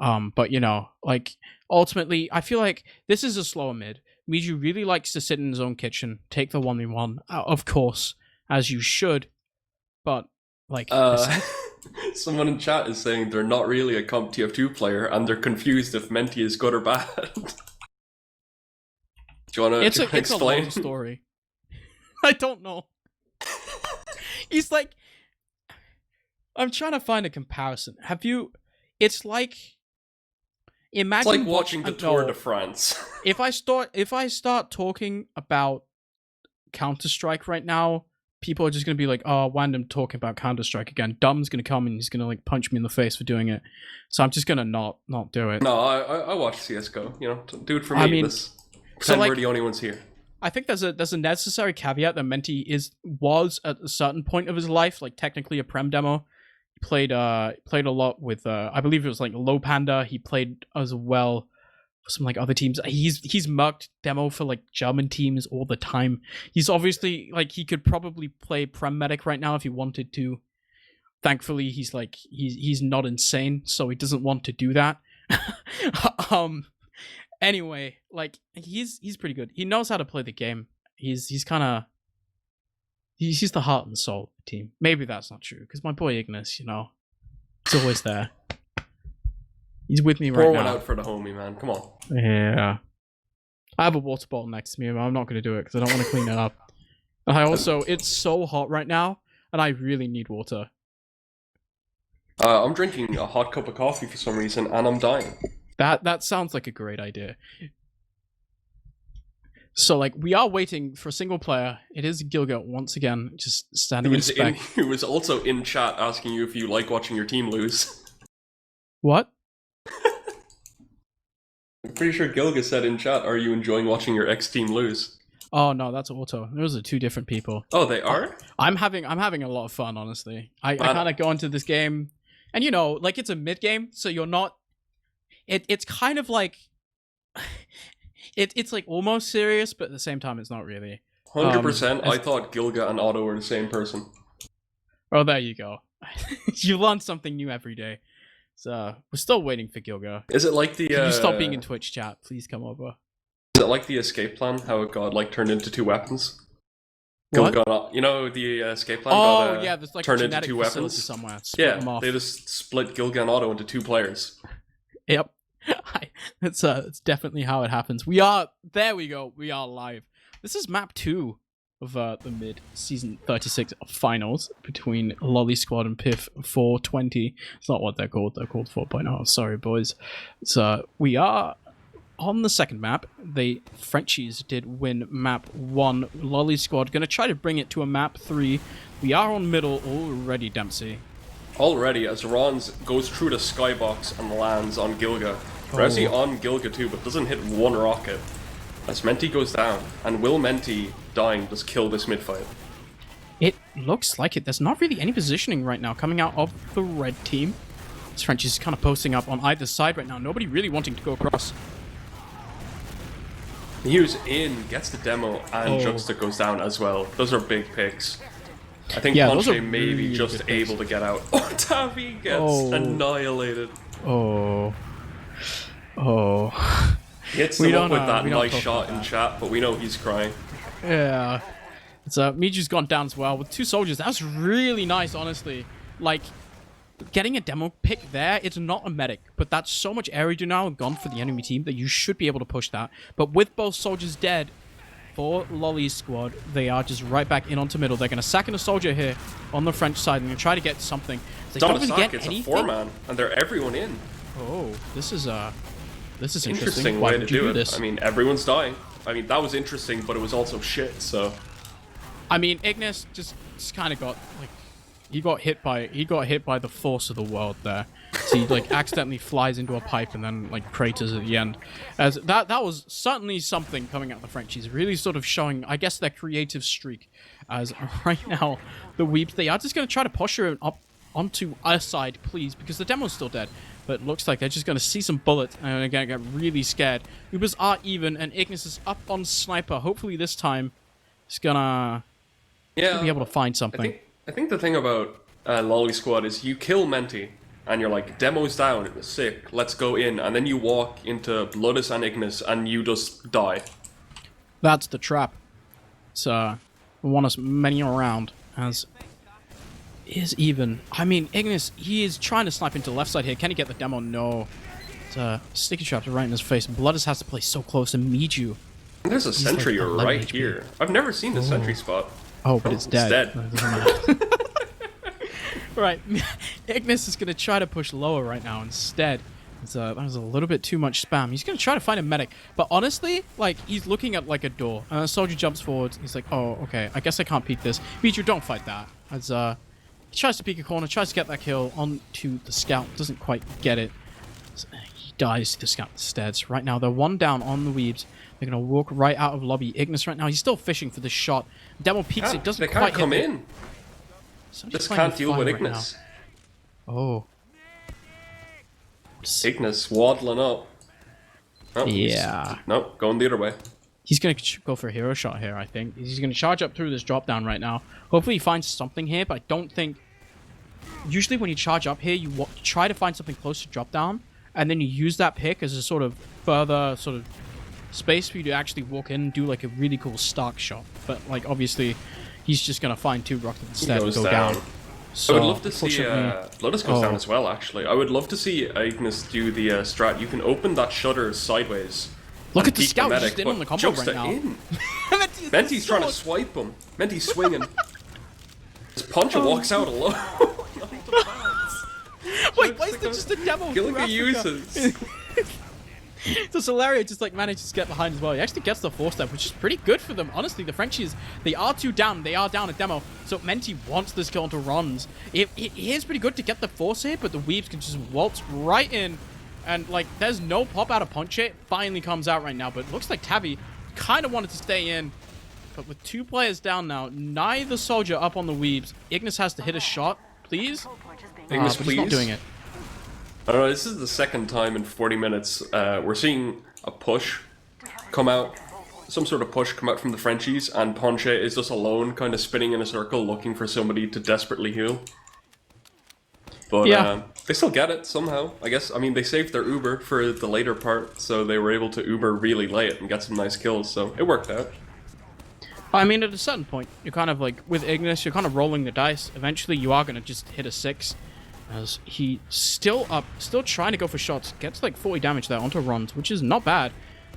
But you know, like ultimately, I feel like this is a slower mid. Miju really likes to sit in his own kitchen, take the 1v1, of course, as you should. But like, Someone in chat is saying they're not really a comp TF2 player and they're confused if Menti is good or bad. Do you want to explain? It's a long story. I don't know. He's like, I'm trying to find a comparison. Have you? It's like, imagine it's like watching the Tour de France. if I start talking about Counter-Strike right now, people are just gonna be like, "Oh, Wandum talking about Counter-Strike again." Dumb's gonna come and he's gonna like punch me in the face for doing it. So I'm just gonna not do it. No, I watch CS:GO. You know, do it for me. I mean, pretend we're the only ones here. I think there's a necessary caveat that Menti was at a certain point of his life, like technically a Prem demo. He played a lot with I believe it was like Low Panda. He played as well for some like other teams. He's merked demo for like German teams all the time. He's obviously like he could probably play Prem Medic right now if he wanted to. Thankfully, he's not insane, so he doesn't want to do that. Anyway, like he's pretty good. He knows how to play the game. He's the heart and soul of the team. Maybe that's not true because my boy Ignis, you know, he's always there. He's with me right now. Pour one out for the homie, man. Come on. Yeah. I have a water bottle next to me, but I'm not going to do it because I don't want to clean it up. And I also, it's so hot right now, and I really need water. I'm drinking a hot cup of coffee for some reason, and I'm dying. That sounds like a great idea. So, like, we are waiting for a single player. It is Gilga once again, just standing in spec. He was also in chat asking you if you like watching your team lose. What? I'm pretty sure Gilga said in chat, "Are you enjoying watching your ex-team lose?" Oh no, that's Auto. Those are two different people. Oh, they are? I'm having a lot of fun, honestly. I kind of go into this game, and you know, like it's a mid game, so you're not. It's kind of like. It's like almost serious, but at the same time, it's not really. 100%. I thought Gilga and Otto were the same person. Oh, there you go. You learn something new every day. So we're still waiting for Gilga. Is it like the? Can you stop being in Twitch chat? Please come over. Is it like the escape plan? How it got like turned into two weapons? What? Gilga, you know the escape plan. Oh yeah, there's like turned a into two weapons somewhere. Yeah, they just split Gilga and Otto into two players. Yep. It's definitely how it happens. There we go. We are live. This is map 2 of the mid season 36 finals between Loli Squad and PIF4.0. It's not what they're called. They're called 4.0. Sorry, boys. So we are on the second map. The Frenchies did win map 1. Loli Squad gonna try to bring it to a map 3. We are on middle already, Dempsey. Already, as Ron's goes through the skybox and lands on Gilga. Resi on Gilga too, but doesn't hit one rocket. As Menti goes down, and will Menti dying just kill this mid-fight? It looks like it. There's not really any positioning right now coming out of the red team. This French is kind of posting up on either side right now. Nobody really wanting to go across. Hughes in, gets the demo, and Juxta goes down as well. Those are big picks. I think Ponche may be just able to get out. Oh, Tavi gets annihilated. Oh. He hits him up with that nice shot in chat, but we know he's crying. Yeah. It's Miju's gone down as well with 2 soldiers. That was really nice, honestly. Like, getting a demo pick there, it's not a medic, but that's so much area now gone for the enemy team that you should be able to push that. But with both soldiers dead, for Loli's squad, they are just right back in onto middle. They're going to sack in a soldier here on the French side and going to try to get something. They don't really get anything. It's a 4-man, and they're everyone in. Oh, this is interesting way to do it. I mean, everyone's dying. I mean, that was interesting, but it was also shit. So, I mean, Ignis just kind of got like he got hit by the force of the world there. So he like accidentally flies into a pipe and then like craters at the end. As that was certainly something coming out of the Frenchies, really sort of showing, I guess, their creative streak. As right now, the Weeps, they are just going to try to push her up onto our side, please, because the demo's still dead. But it looks like they're just going to see some bullets and they're going to get really scared. Ubers are even, and Ignis is up on Sniper. Hopefully this time he's gonna be able to find something. I think the thing about Loli Squad is you kill Menti, and you're like, demo's down, sick, let's go in, and then you walk into Bloodus and Ignis and you just die. That's the trap. It's one as many around as is even. I mean, Ignis, he is trying to snipe into the left side here. Can he get the demo? No. It's sticky traps right in his face. Bloodus has to play so close to meet you. And there's a sentry like right HP. here. I've never seen the sentry spot. Oh, but it's dead. It's dead. Right, Ignis is going to try to push lower right now instead. That was a little bit too much spam. He's going to try to find a medic. But honestly, like, he's looking at, like, a door. And a soldier jumps forward. He's like, oh, okay, I guess I can't peek this. Miju, don't fight that. As he tries to peek a corner, tries to get that kill onto the scout. Doesn't quite get it. He dies to the scout instead. So right now, they're one down on the Weebs. They're going to walk right out of lobby. Ignis right now, he's still fishing for this shot. Demo peeks it, doesn't quite come hit in. Somebody's Just can't deal with Ignis. Oh. Ignis waddling up. Oh, yeah. Nope, going the other way. He's going to go for a hero shot here, I think. He's going to charge up through this drop down right now. Hopefully he finds something here, but I don't think... Usually when you charge up here, you try to find something close to drop down, and then you use that pick as a sort of further sort of space for you to actually walk in and do like a really cool Stark shot. But like obviously, he's just going to find two rockets instead and go down. So, I would love to see Lotus goes down as well, actually. I would love to see Ignis do the strat. You can open that shutter sideways. Look at the scout just in on the combo right now. Menti's trying to swipe him. Menti's swinging. This Poncho walks out alone. Wait, why is there just a demo? Killing the users. So Solario just like manages to get behind as well. He actually gets the 4-step, which is pretty good for them. Honestly, the Frenchies, they are two down. They are down a demo. So Menti wants this kill onto Rons. It is pretty good to get the force here, but the Weebs can just waltz right in. And like, there's no pop out of Ponche. It finally comes out right now, but it looks like Tabby kind of wanted to stay in. But with two players down now, neither soldier up on the Weebs. Ignis has to hit a shot, please. Ignis, but please. he's not doing it. I don't know, this is the second time in 40 minutes we're seeing a push come out, some sort of push come out from the Frenchies, and Ponche is just alone, kind of spinning in a circle, looking for somebody to desperately heal. But yeah. They still get it somehow, I guess. I mean, they saved their Uber for the later part, so they were able to Uber really late and get some nice kills, so it worked out. I mean, at a certain point, you're kind of like, with Ignis, you're kind of rolling the dice. Eventually, you are going to just hit a 6. As he still trying to go for shots. Gets like 40 damage there onto Rons, which is not bad.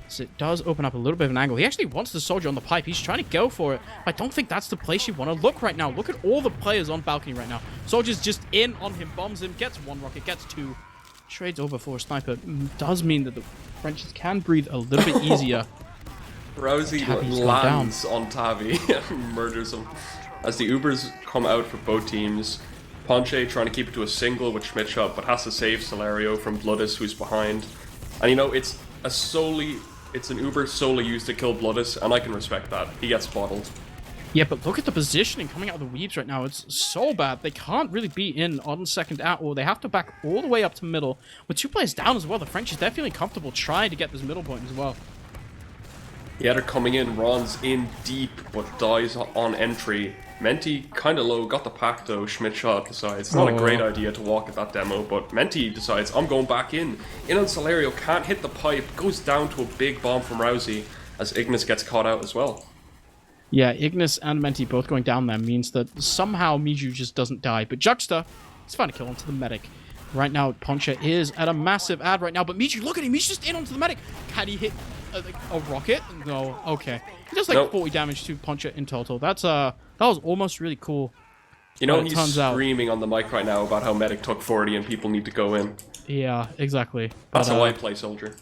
So it does open up a little bit of an angle. He actually wants the soldier on the pipe. He's trying to go for it. I don't think that's the place you want to look right now. Look at all the players on balcony right now. Soldier's just in on him, bombs him, gets one rocket, gets two. Trades over for a sniper. Does mean that the Frenchies can breathe a little bit easier. Rousey lands on Tavi and murders him. As the Ubers come out for both teams, Ponche trying to keep it to a single with Schmidtshot, but has to save Solario from Bloodus, who's behind. And you know, it's an Uber solely used to kill Bloodus, and I can respect that. He gets bottled. Yeah, but look at the positioning coming out of the Weebs right now. It's so bad. They can't really be in on second at all. They have to back all the way up to middle. With two players down as well, the Frenchies, they're feeling comfortable trying to get this middle point as well. Yeah, they're coming in. Ron's in deep, but dies on entry. Menti kind of low, got the pack though. Schmidtshot decides it's not a great idea to walk at that demo, but Menti decides, I'm going back in. In on Solario, can't hit the pipe, goes down to a big bomb from Rousey as Ignis gets caught out as well. Yeah, Ignis and Menti both going down there means that somehow Miju just doesn't die, but Juxta, he's found a kill onto the medic. Right now, Poncha is at a massive ad right now, but Miju, look at him, he's just in onto the medic. Can he hit a rocket? No, okay. He does like 40 damage to Poncha in total. That was almost really cool. You know, he's screaming on the mic right now about how medic took 40 and people need to go in. Yeah, exactly. That's how I play soldier.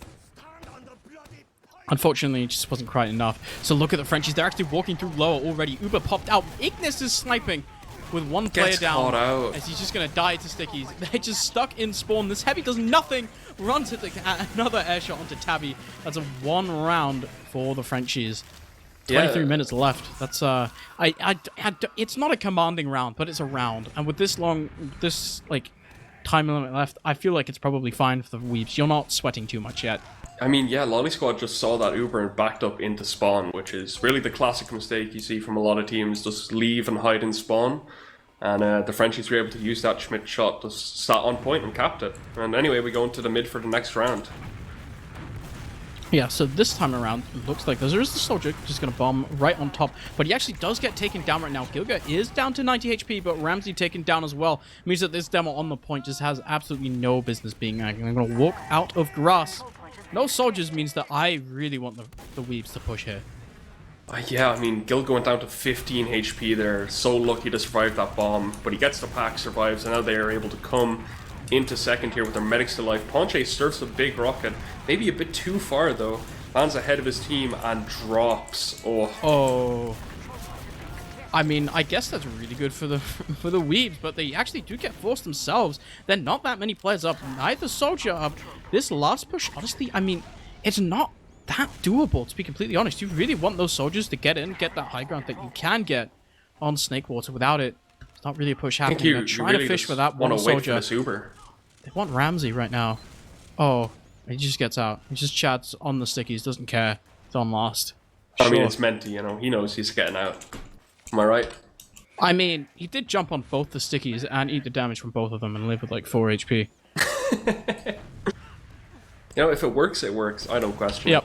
Unfortunately, it just wasn't quite enough. So look at the Frenchies. They're actually walking through lower already. Uber popped out. Ignis is sniping with one player down. As he's just going to die to stickies. They're just stuck in spawn. This heavy does nothing. Runs at another air shot onto Tabby. That's a 1 round for the Frenchies. 23 minutes left. That's it's not a commanding round, but it's a round. And with this time limit left, I feel like it's probably fine for the Weebs. You're not sweating too much yet. I mean, yeah, Loli Squad just saw that Uber and backed up into spawn, which is really the classic mistake you see from a lot of teams. Just leave and hide in spawn. And the Frenchies were able to use that Schmidt shot to sat on point and capped it. And anyway, we go into the mid for the next round. Yeah, so this time around, it looks like there is the soldier just going to bomb right on top. But he actually does get taken down right now. Gilga is down to 90 HP, but Ramsey taken down as well. It means that this demo on the point just has absolutely no business being angry. I'm going to walk out of grass. No soldiers means that I really want the Weebs to push here. Yeah, I mean, Gilga went down to 15 HP there. So lucky to survive that bomb. But he gets the pack, survives, and now they are able to come into second here with their medics to life. Ponche surfs a big rocket, maybe a bit too far though. Lands ahead of his team and drops. Oh. I mean, I guess that's really good for the Weebs, but they actually do get forced themselves. They're not that many players up, neither soldier up. This last push, honestly, I mean, it's not that doable, to be completely honest. You really want those soldiers to get in, get that high ground that you can get on Snakewater. Without it, it's not really a push happening. They're trying to fish with that one soldier. They want Ramsey right now. Oh, he just gets out. He just chats on the stickies, doesn't care. It's on last. I mean, it's meant to, you know. He knows he's getting out. Am I right? I mean, he did jump on both the stickies and eat the damage from both of them and live with like 4 HP. You know, if it works, it works. I don't question Yep.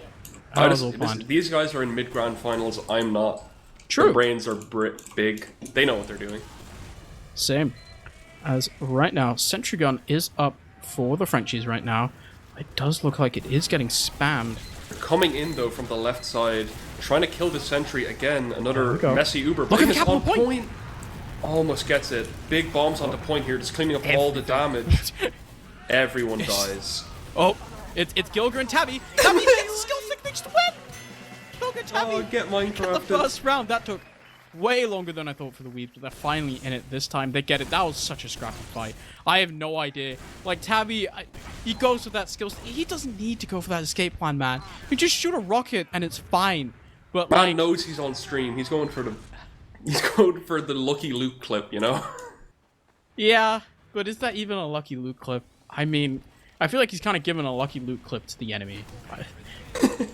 it. These guys are in mid-grand finals. I'm not. True. Their brains are big. They know what they're doing. Same. As right now, Sentry Gun is up for the Frenchies right now. It does look like it is getting spammed. They're coming in, though, from the left side. Trying to kill the Sentry again. Another messy Uber. Look at the capital point! Almost gets it. Big bombs on the point here, just cleaning up all the damage. Everyone dies. Oh, it's Gilga and Tabby. Tabby gets the skill techniques to win! Gilga, Tabby! Oh, get Minecraft. The first round, that took way longer than I thought for the Weebs, but they're finally in it this time. They get it. That was such a scrappy fight. I have no idea. Like, Tabby, he goes with that skill. He doesn't need to go for that escape plan, man. You just shoot a rocket and it's fine. But man like, knows he's on stream. He's going for the Lucky Luke clip, you know? Yeah, but is that even a Lucky Luke clip? I mean, I feel like he's kind of giving a Lucky Luke clip to the enemy.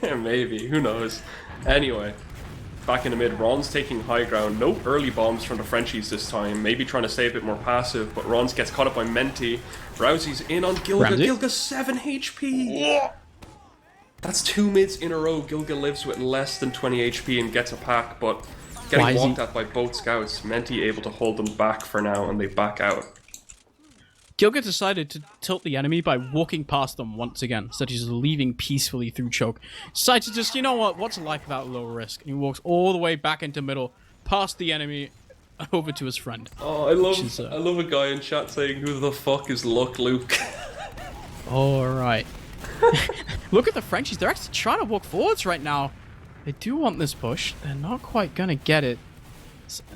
Maybe. Who knows? Anyway. Back in the mid, Ron's taking high ground. No early bombs from the Frenchies this time. Maybe trying to stay a bit more passive, but Ron's gets caught up by Menti. Rousey's in on Gilga. Ramsey? Gilga 7 HP! That's 2 mids in a row. Gilga lives with less than 20 HP and gets a pack, but getting walked at by both scouts. Menti able to hold them back for now, and they back out. Gilga decided to tilt the enemy by walking past them once again, instead of just leaving peacefully through choke. Decided to just, you know what, what's life without low risk? And he walks all the way back into middle, past the enemy, over to his friend. Oh, I love a guy in chat saying, "Who the fuck is Luck Luke?" Alright. Look at the Frenchies, they're actually trying to walk forwards right now. They do want this push, they're not quite gonna get it.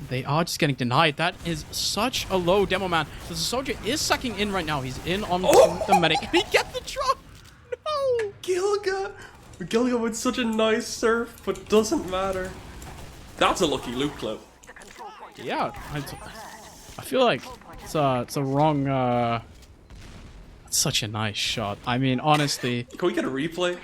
They are just getting denied. That is such a low demo, man. The soldier is sucking in right now. He's in on the medic. He gets the drop! No! Gilga with such a nice surf, but doesn't matter. That's a Lucky Luke clip. Yeah, I feel like it's a wrong, it's such a nice shot. I mean, honestly... Can we get a replay?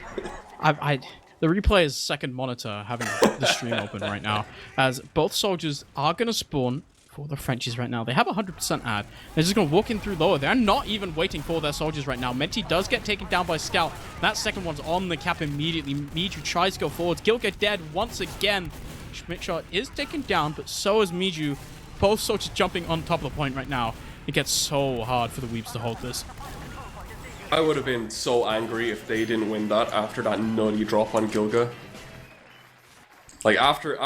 The replay is second monitor having the stream open right now, as both soldiers are going to spawn for the Frenchies right now. They have 100% ad. They're just going to walk in through lower. They're not even waiting for their soldiers right now. Menti does get taken down by Scout. That second one's on the cap immediately. Miju tries to go forwards. Gilga dead once again. Schmidtshot is taken down, but so is Miju. Both soldiers jumping on top of the point right now. It gets so hard for the Weebs to hold this. I would have been so angry if they didn't win that after that nutty drop on Gilga. Like, after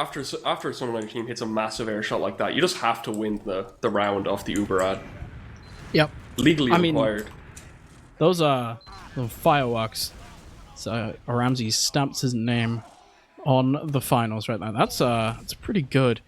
someone on your team hits a massive air shot like that, you just have to win the round off the Uber ad. Yep. Legally required. Mean, those are the fireworks. So Ramsey stamps his name on the finals right now. That's pretty good.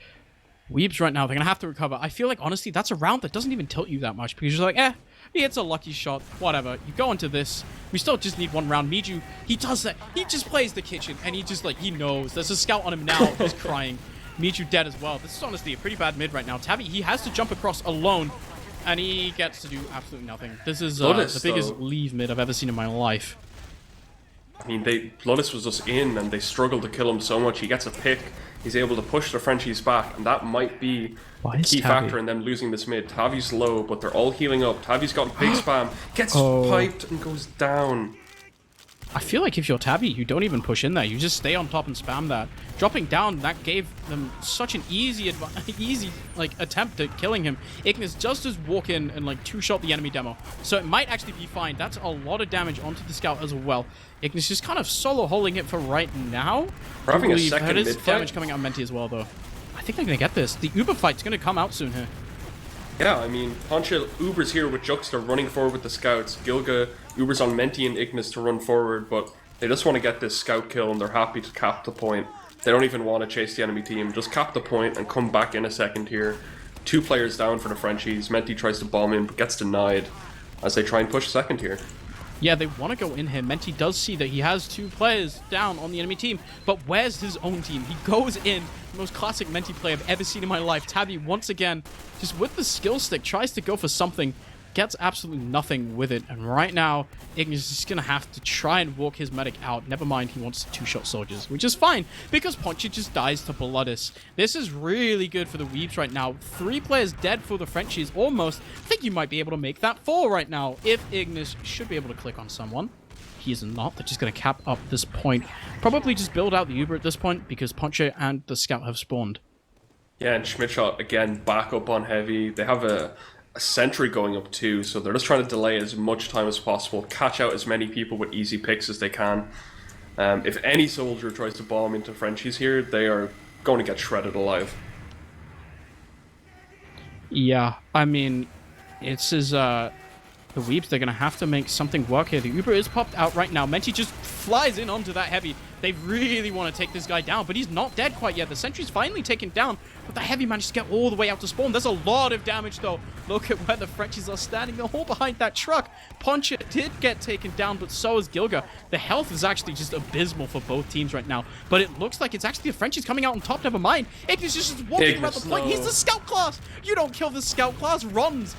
Weebs right now, they're going to have to recover. I feel like, honestly, that's a round that doesn't even tilt you that much, because you're like, he hits a lucky shot, whatever. You go into this. We still just need one round. Miju, he does that. He just plays the kitchen, and he just, like, he knows. There's a scout on him now. He's crying. Miju dead as well. This is honestly a pretty bad mid right now. Tabby, he has to jump across alone, and he gets to do absolutely nothing. This is the biggest leave mid I've ever seen in my life. I mean, Bloodless was just in, and they struggled to kill him so much. He gets a pick, he's able to push the Frenchies back, and that might be a key factor in them losing this mid. Tavi's low, but they're all healing up. Tavi's got big spam, gets piped and goes down. I feel like if you're Tabby, you don't even push in there. You just stay on top and spam that. Dropping down, that gave them such an easy like attempt at killing him. Ignis just does walk in and like two-shot the enemy demo. So it might actually be fine. That's a lot of damage onto the scout as well. Ignis just kind of solo holding it for right now. We're having a second mid fight. Damage coming out of Menti as well, though. I think they're going to get this. The Uber fight's going to come out soon here. Yeah, I mean, Poncha Uber's here with Juxta running forward with the scouts. Gilga Uber's on Menti and Ignis to run forward, but they just want to get this scout kill and they're happy to cap the point. They don't even want to chase the enemy team. Just cap the point and come back in a second here. 2 players down for the Frenchies. Menti tries to bomb in but gets denied as they try and push second here. Yeah, they want to go in here. Menti does see that he has 2 players down on the enemy team, but where's his own team? He goes in, the most classic Menti play I've ever seen in my life. Tabby, once again, just with the skill stick, tries to go for something, gets absolutely nothing with it, and right now, Ignis is just going to have to try and walk his medic out. Never mind, he wants to 2-shot soldiers, which is fine, because Poncha just dies to Bloodless. This is really good for the Weebs right now. 3 players dead for the Frenchies, almost. I think you might be able to make that 4 right now, if Ignis should be able to click on someone. He is not. They're just going to cap up this point. Probably just build out the Uber at this point, because Poncha and the Scout have spawned. Yeah, and Schmidtshot, again, back up on heavy. They have a sentry going up too, so they're just trying to delay as much time as possible, catch out as many people with easy picks as they can. If any soldier tries to bomb into Frenchies here, they are going to get shredded alive. Yeah, I mean, it's his, the Weebs, they're going to have to make something work here. The Uber is popped out right now. Menti just flies in onto that heavy. They really want to take this guy down, but he's not dead quite yet. The sentry's finally taken down, but the heavy managed to get all the way out to spawn. There's a lot of damage, though. Look at where the Frenchies are standing. They're all behind that truck. Poncha did get taken down, but so is Gilga. The health is actually just abysmal for both teams right now, but it looks like it's actually the Frenchies coming out on top. Never mind. Ignis is just walking around the point. He's the scout class. You don't kill the scout class. Runs.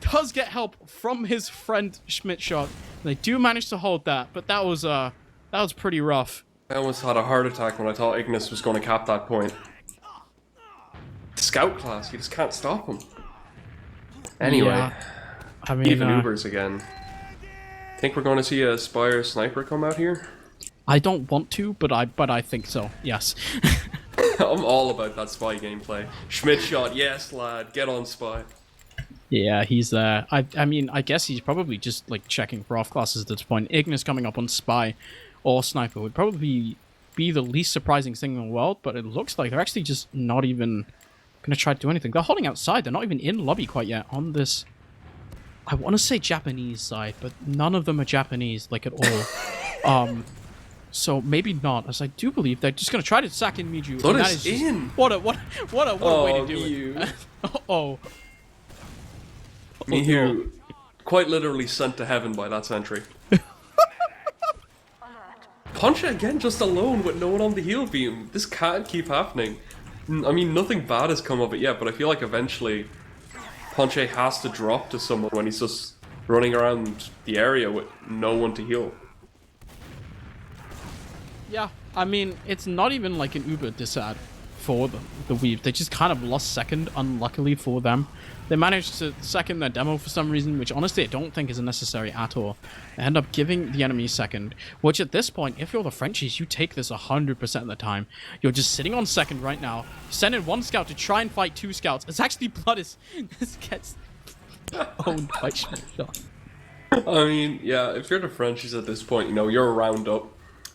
Does get help from his friend Schmidtshot. They do manage to hold that, but that was pretty rough. I almost had a heart attack when I thought Ignis was going to cap that point. Scout class, you just can't stop him. Anyway, yeah. I mean, even Ubers again. Think we're going to see a Spire sniper come out here? I don't want to, but I think so. Yes. I'm all about that Spy gameplay. Schmidtshot, yes lad, get on Spy. Yeah, he's there. I mean, I guess he's probably just like checking for off classes at this point. Ignis coming up on Spy or Sniper would probably be the least surprising thing in the world, but it looks like they're actually just not even going to try to do anything. They're holding outside. They're not even in lobby quite yet on this, I want to say Japanese side, but none of them are Japanese, like at all. So maybe not, as I do believe they're just going to try to sack in Miju. That is in! What a way to do it. Oh. Mihu, quite literally sent to heaven by that sentry. Poncha again just alone with no one on the heal beam. This can't keep happening. I mean, nothing bad has come of it yet, but I feel like eventually Poncha has to drop to someone when he's just running around the area with no one to heal. Yeah, I mean, it's not even like an Uber disad for the Weave. They just kind of lost second, unluckily for them. They managed to second their demo for some reason, which honestly I don't think is necessary at all. They end up giving the enemy second, which at this point, if you're the Frenchies, you take this 100% of the time. You're just sitting on second right now. Send in 1 scout to try and fight 2 scouts. It's actually Bloodless. This gets owned by Schmidtshot. I mean, yeah, if you're the Frenchies at this point, you know, you're a round up.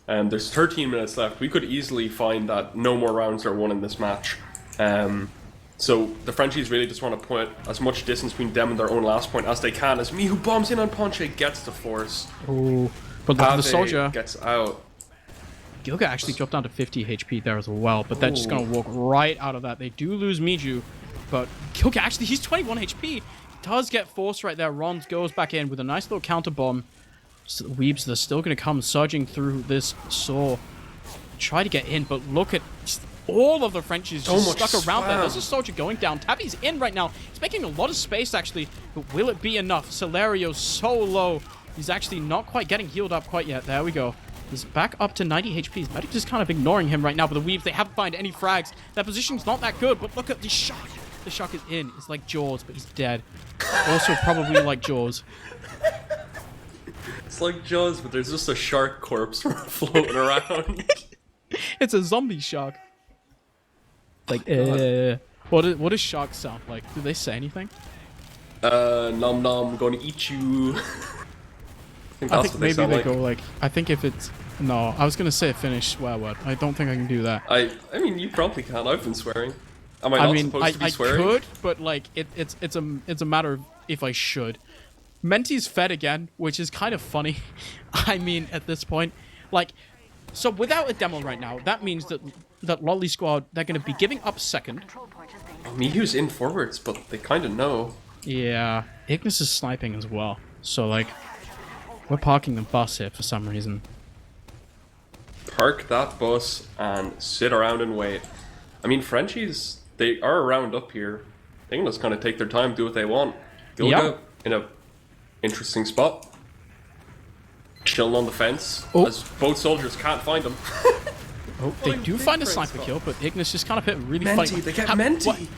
There's 13 minutes left. We could easily find that no more rounds are won in this match. So the Frenchies really just want to put as much distance between them and their own last point as they can. As Mihu bombs in on Poncha, gets the force. Oh, but the soldier gets out. Gilga actually dropped down to 50 HP there as well, but they're just going to walk right out of that. They do lose Miju, but Gilga actually, he's 21 HP. Does get forced right there. Rons goes back in with a nice little counter bomb. So the Weebs, they're still going to come surging through this saw. Try to get in, but look at all of the Frenchies just stuck around there. There's a soldier going down. Tabby's in right now. He's making a lot of space, actually. But will it be enough? Celerio's so low. He's actually not quite getting healed up quite yet. There we go. He's back up to 90 HP. Medic just kind of ignoring him right now, but the Weaves, they haven't found any frags. Their position's not that good, but look at the shock. The shock is in. It's like Jaws, but he's dead. Also probably like Jaws. It's like Jaws, but there's just a shark corpse floating around. It's a zombie shark. Like, what does sharks sound like? Do they say anything? Nom nom, gonna eat you. I think maybe they go like, I think if it's, no, I was gonna say a Finnish swear word. I don't think I can do that. I mean, you probably can. I've been swearing. Am I not supposed to be swearing? I could, but like, it's a matter of if I should. Menti's fed again, which is kind of funny. I mean, at this point, like, so without a demo right now, that means that Loli squad, they're gonna be giving up second. Miu's in forwards, but they kind of know. Yeah, Ignis is sniping as well. So like, we're parking the bus here for some reason. Park that bus and sit around and wait. I mean, Frenchies, they are around up here. They can just kind of take their time, do what they want. Gilga in a interesting spot. Chilling on the fence, as both soldiers can't find him. Oh, they do find a sniper kill, but Ignis just kind of hit really funny. They get Menti!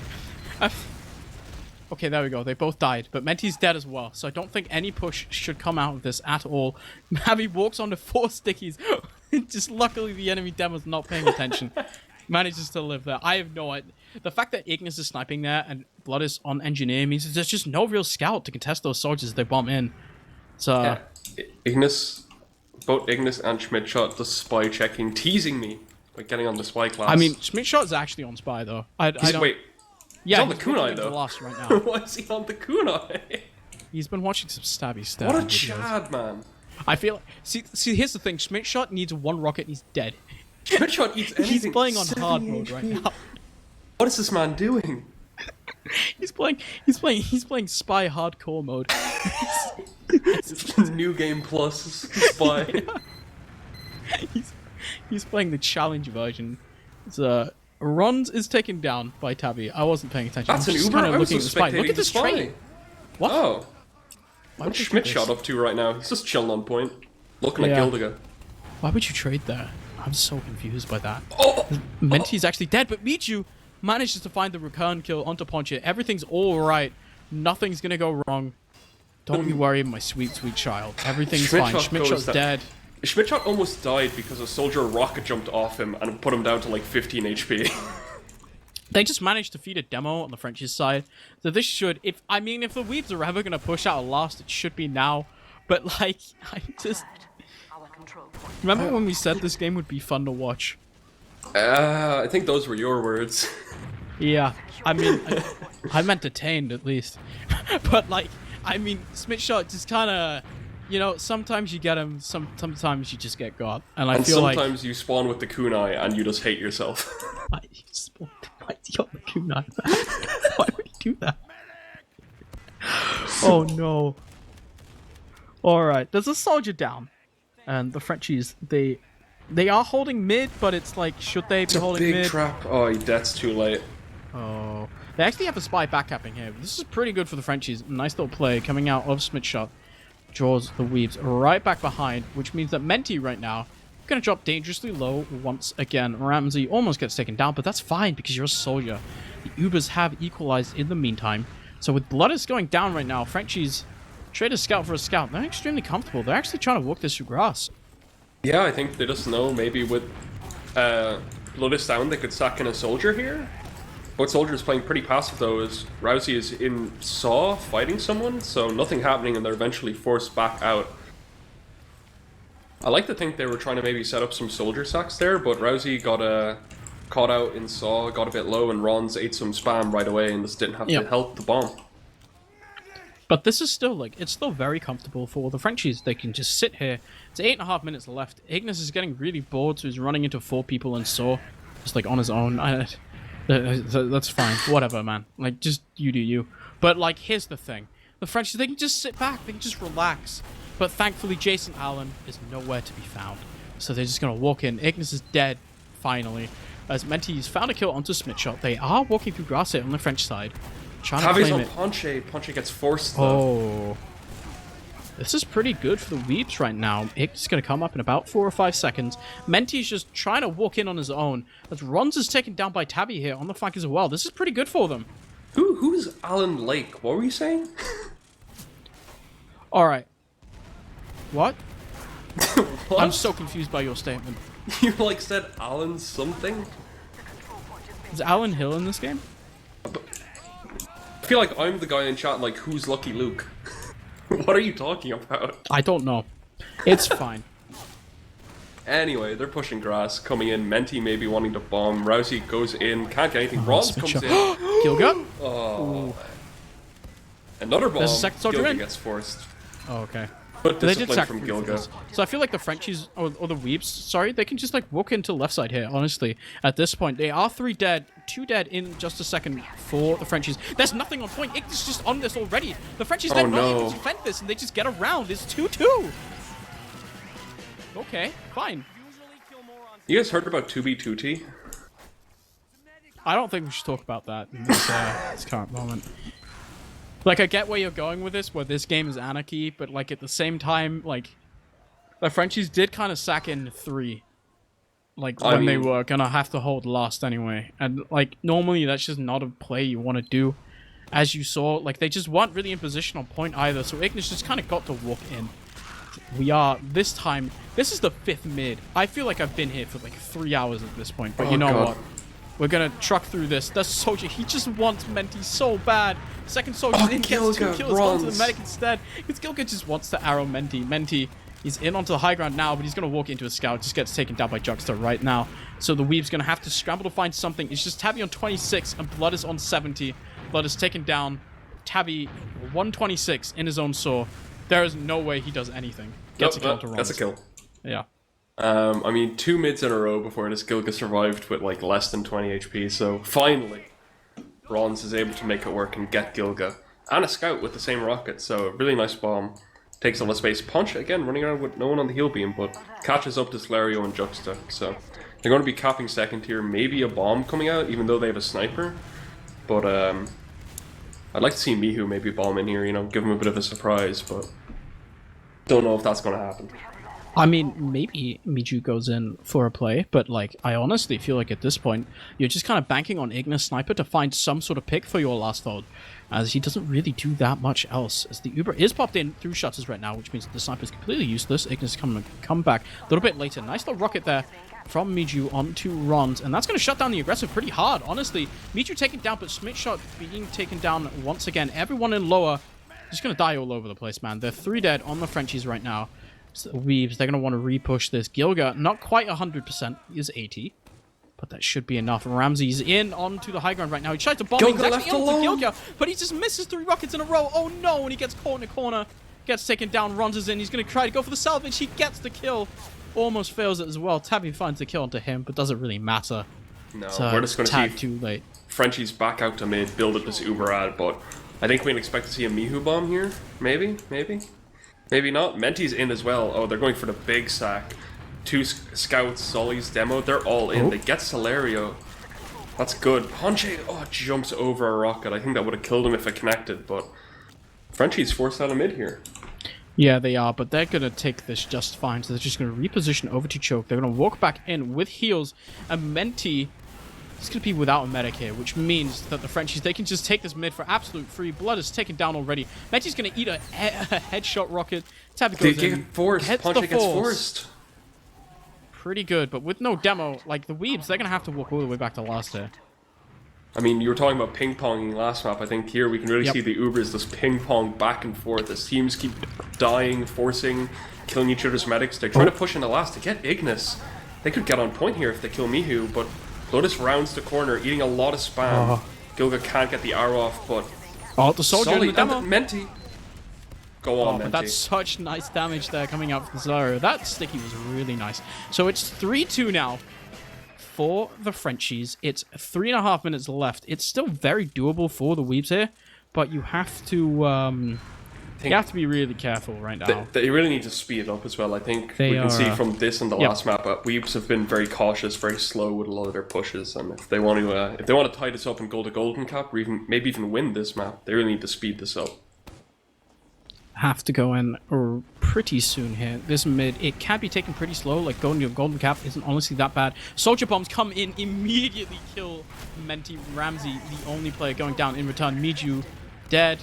Okay, there we go. They both died, but Menti's dead as well, so I don't think any push should come out of this at all. Mavi walks onto 4 stickies. Just luckily the enemy demo's not paying attention. Manages to live there. I have no idea. The fact that Ignis is sniping there and Blood is on engineer means there's just no real scout to contest those soldiers as they bomb in. So yeah. Both Ignis and Schmidtshot just spy checking, teasing me by getting on the spy class. I mean, Schmidtshot is actually on spy though. Wait. Yeah, he's on the kunai though. Lost right now. Why is he on the kunai? He's been watching some stabby stuff. What a chad, man. I feel. See, here's the thing. Schmidtshot needs 1 rocket and he's dead. Schmidtshot eats anything. He's playing on hard mode right now. What is this man doing? He's playing spy hardcore mode. It's New Game Plus spy. He's playing the challenge version. So Rons is taken down by Tabby. I wasn't paying attention. That's I'm an just Uber. kind of looking at the spy. Look at this train. What? Oh. What's Schmidtshot up to right now? He's just chilling on point, looking at Gildiga. Why would you trade there? I'm so confused by that. Oh! Menti's actually dead, but Michu manages to find the recurrent kill onto Poncha. Everything's all right. Nothing's gonna go wrong. Don't you worry, my sweet, sweet child. Everything's fine. Schmidtshot's dead. Schmidtshot almost died because a soldier rocket jumped off him and put him down to like 15 HP. They just managed to feed a demo on the French's side. So this should, if the Weaves are ever gonna push out a last, it should be now. But like, I just... Remember when we said this game would be fun to watch? I think those were your words. Yeah, I mean, I'm entertained at least. But like, I mean, Schmidtshot just kind of, you know, sometimes you get him, sometimes you just get got. And I feel like... sometimes you spawn with the kunai and you just hate yourself. Why you spawn with the kunai? Why would you do that? Oh no. Alright, there's a soldier down. And the Frenchies, they are holding mid, but it's like, should they be holding mid? Big trap. Oh, that's too late. Oh. They actually have a spy backcapping here. This is pretty good for the Frenchies. Nice little play coming out of Schmidtshot. Draws the Weaves right back behind, which means that Menti right now going to drop dangerously low once again. Ramsey almost gets taken down, but that's fine because you're a soldier. The Ubers have equalized in the meantime. So with Bloodus going down right now, Frenchies trade a scout for a scout. They're extremely comfortable. They're actually trying to work this through grass. Yeah, I think they just know maybe with Bloodus down they could sack in a soldier here. Both soldiers playing pretty passive though, as Rousey is in Saw fighting someone, so nothing happening and they're eventually forced back out. I like to think they were trying to maybe set up some soldier sacks there, but Rousey got caught out in Saw, got a bit low, and Rons ate some spam right away and just didn't have to help the bomb. But this is still, like, it's still very comfortable for the Frenchies. They can just sit here. It's 8.5 minutes left. Ignis is getting really bored, so he's running into 4 people and Saw, just, like, on his own. That's fine. Whatever, man. Like, just you do you. But, like, here's the thing. The Frenchies, they can just sit back. They can just relax. But thankfully, Jason Allen is nowhere to be found. So they're just going to walk in. Ignis is dead, finally. As Menti's found a kill onto Schmidtshot. They are walking through grass here on the French side. Tavi's on Ponche. Ponche gets forced though. Oh. This is pretty good for the Weeps right now. It's going to come up in about 4 or 5 seconds. Menti's just trying to walk in on his own. As Ron's is taken down by Tabby here on the flank as well. This is pretty good for them. Who's Alan Lake? What were you saying? Alright. What? What? I'm so confused by your statement. You like said Alan something? Is Alan Hill in this game? I feel like I'm the guy in chat like, who's Lucky Luke? What are you talking about? I don't know. It's fine. Anyway, they're pushing grass, coming in. Menti maybe wanting to bomb. Rousey goes in, can't get anything. Ron's comes in. Gilga? Oh. Another bomb. There's a second soldier Gilga in. gets forced. Oh, okay. But They did discipline sack from three Gilga. kills. So I feel like the Frenchies, or the Weeps, sorry, they can just like walk into the left side here, honestly. At this point, they are 3 dead, 2 dead in just a second for the Frenchies. There's nothing on point. It's just on this already. The Frenchies Oh, they're not no. able to defend this, and they just get around. It's 2-2. Okay, fine. You guys heard about 2B2T? I don't think we should talk about that in this current moment. Like, I get where you're going with this, where this game is anarchy, but, like, at the same time, like, the Frenchies did kind of sack in 3. Like, when they were gonna have to hold last anyway. And, like, normally that's just not a play you want to do. As you saw, like, they just weren't really in position on point either, so Ignis just kind of got to walk in. We are, this time, this is the 5th mid. I feel like I've been here for, like, 3 hours at this point, but you know what? We're gonna truck through this. That's soldier. He just wants Menti so bad. Second soldier in, gets 2 kills, gone to the medic instead. Because Gilga just wants to arrow Menti. Menti, he's in onto the high ground now, but he's gonna walk into a scout. Just gets taken down by Juxta right now. So the Weave's gonna have to scramble to find something. It's just Tabby on 26 and Blood is on 70. Blood is taken down. Tabby 126 in his own saw. There is no way he does anything. Gets a kill to Ron. That's a kill. Yeah. I mean, 2 mids in a row before this Gilga survived with like less than 20 HP, so finally Rons is able to make it work and get Gilga. And a scout with the same rocket, so a really nice bomb. Takes all the space. Punch, again, running around with no one on the heal beam, but catches up to Slario and Juxta, so they're going to be capping second here. Maybe a bomb coming out, even though they have a sniper. But I'd like to see Mihu maybe bomb in here, you know, give him a bit of a surprise, but don't know if that's going to happen. I mean, maybe Miju goes in for a play, but like, I honestly feel like at this point, you're just kind of banking on Ignis Sniper to find some sort of pick for your last hold, as he doesn't really do that much else. As the Uber is popped in through shutters right now, which means the sniper is completely useless. Ignis is going to come back a little bit later. Nice little rocket there from Miju onto Rons, and that's going to shut down the aggressive pretty hard, honestly. Miju taken down, but Smith Shot being taken down once again. Everyone in lower just going to die all over the place, man. They're 3 dead on the Frenchies right now. So the Weaves, they're going to want to repush this. Gilga, not quite 100%, is 80. But that should be enough. Ramsey's in onto the high ground right now. He tries to bomb exactly onto Gilga, but he just misses 3 rockets in a row. Oh no, and he gets caught in a corner. Gets taken down, Rons is in. He's going to try to go for the salvage. He gets the kill. Almost fails it as well. Tabby finds the kill onto him, but doesn't really matter. No, So we're just going to see too late. Frenchies back out to mid, build up this Uber ad, but I think we can expect to see a Mihu bomb here. Maybe? Maybe not. Menti's in as well. Oh, they're going for the big sack. 2 scouts, Sully's demo, they're all in. They get Celerio. That's good. Ponche, jumps over a rocket. I think that would have killed him if it connected, but Frenchie's forced out of mid here. Yeah, they are, but they're going to take this just fine. So they're just going to reposition over to Choke. They're going to walk back in with heals, and Menti is going to be without a medic here, which means that the Frenchies, they can just take this mid for absolute free. Blood is taken down already. Menti's going to eat a headshot rocket. Tabby goes They in. get forced. Ponche gets forced. Pretty good, but with no demo, like the Weebs, they're going to have to walk all the way back to last here. I mean, you were talking about ping-ponging last map. I think here we can really see the Ubers just ping-pong back and forth as teams keep dying, forcing, killing each other's medics. They're trying to push in the last to get Ignis. They could get on point here if they kill Mihu, but Lotus rounds the corner, eating a lot of spam. Gilga can't get the arrow off, but... Oh, the soldier in the demo. Menti. Go on, Menti. But that's such nice damage there coming out from Zaro. That sticky was really nice. So it's 3-2 now for the Frenchies. It's 3.5 minutes left. It's still very doable for the Weebs here, but you have to be really careful right now. They really need to speed up as well. I think we can see from this and the last map, Weebs have been very cautious, very slow with a lot of their pushes, and if they want to tie this up and go to Golden Cap, or maybe even win this map, they really need to speed this up. have to go in pretty soon here. This mid, it can be taken pretty slow. Like going to a golden cap isn't honestly that bad. Soldier bombs come in, immediately kill Menti. Ramsey, the only player going down in return. Miju dead.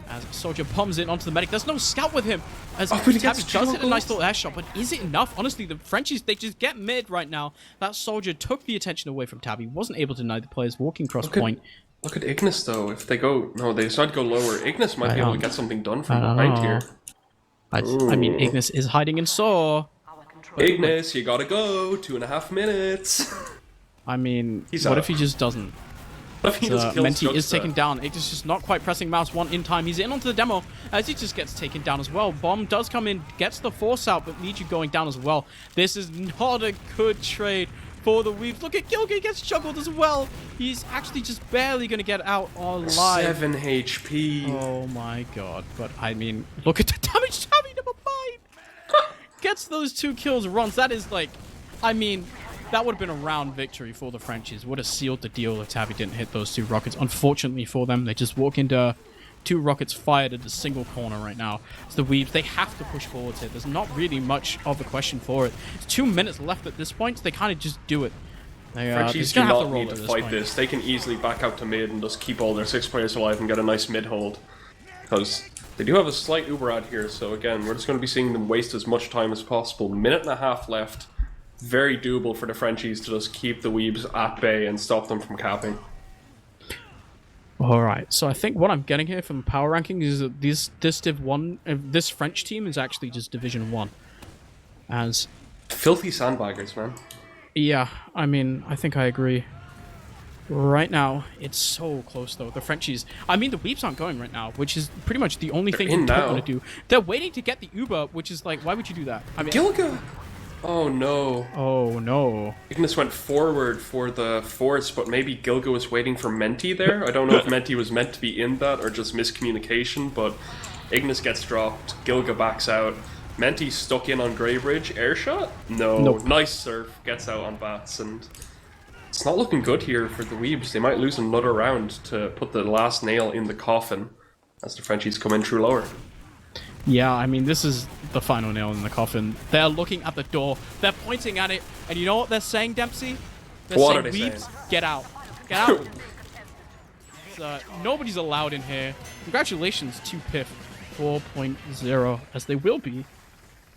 As Soldier bombs in onto the medic. There's no scout with him. As Tabby does hit a nice little air shot, but is it enough? Honestly, the Frenchies, they just get mid right now. That Soldier took the attention away from Tabby. Wasn't able to deny the players walking cross point. Look at Ignis though. If they go, no, they decide to go lower. Ignis might be able to get something done from behind here. I mean, Ignis is hiding in Saw. Ignis, you gotta go. 2.5 minutes. I mean, what if he just doesn't? What if he just kills Menti is Juxta? taken down. Ignis just not quite pressing mouse 1 in time. He's in onto the demo as he just gets taken down as well. Bomb does come in, gets the force out, but Miju going down as well. This is not a good trade for the Weaves. Look at Gilga, gets juggled as well. He's actually just barely going to get out alive. 7 HP. Oh my god. But I mean, look at the damage. Tabby number 5 gets those 2 kills, runs. That is like, I mean, that would have been a round victory for the Frenchies. Would have sealed the deal if Tabby didn't hit those 2 rockets. Unfortunately for them, they just walk into 2 rockets fired at a single corner right now. It's the Weaves. They have to push forward here. There's not really much of a question for it. It's 2 minutes left at this point. So they kind of just do it. Frenchies do not need to fight this. They can easily back out to mid and just keep all their 6 players alive and get a nice mid hold. Because they do have a slight uber ad here. So again, we're just going to be seeing them waste as much time as possible. 1.5 minutes left. Very doable for the Frenchies to just keep the Weebs at bay and stop them from capping. Alright, so I think what I'm getting here from power ranking is that this French team is actually just Division 1. As filthy sandbaggers, man. Yeah, I mean, I think I agree. Right now, it's so close though. The Frenchies, I mean, the Weeps aren't going right now, which is pretty much the only thing you don't want to do. They're waiting to get the Uber, which is like, why would you do that? I mean, Gilga! Oh no. Oh no. Ignis went forward for the force, but maybe Gilga was waiting for Menti there. I don't know if Menti was meant to be in that or just miscommunication, but Ignis gets dropped, Gilga backs out. Menti stuck in on Greybridge. Air shot? No. Nope. Nice surf. Gets out on bats, and it's not looking good here for the Weebs. They might lose another round to put the last nail in the coffin as the Frenchies come in through lower. Yeah, I mean, this is the final nail in the coffin. They're looking at the door. They're pointing at it. And you know what they're saying, Dempsey? They're saying, Weebs, get out. Get out. Nobody's allowed in here. Congratulations to PIF4.0, as they will be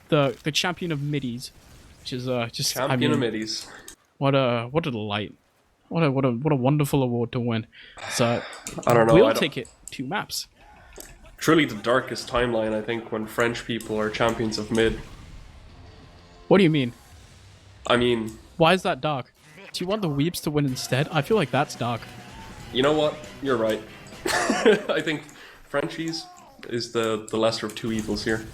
the champion of middies. Which is just champion of middies. What a delight. What a wonderful award to win. So I don't know. We'll take it 2 maps. Truly the darkest timeline, I think, when French people are champions of mid. What do you mean? I mean... Why is that dark? Do you want the Weebs to win instead? I feel like that's dark. You know what? You're right. I think Frenchies is the lesser of 2 evils here.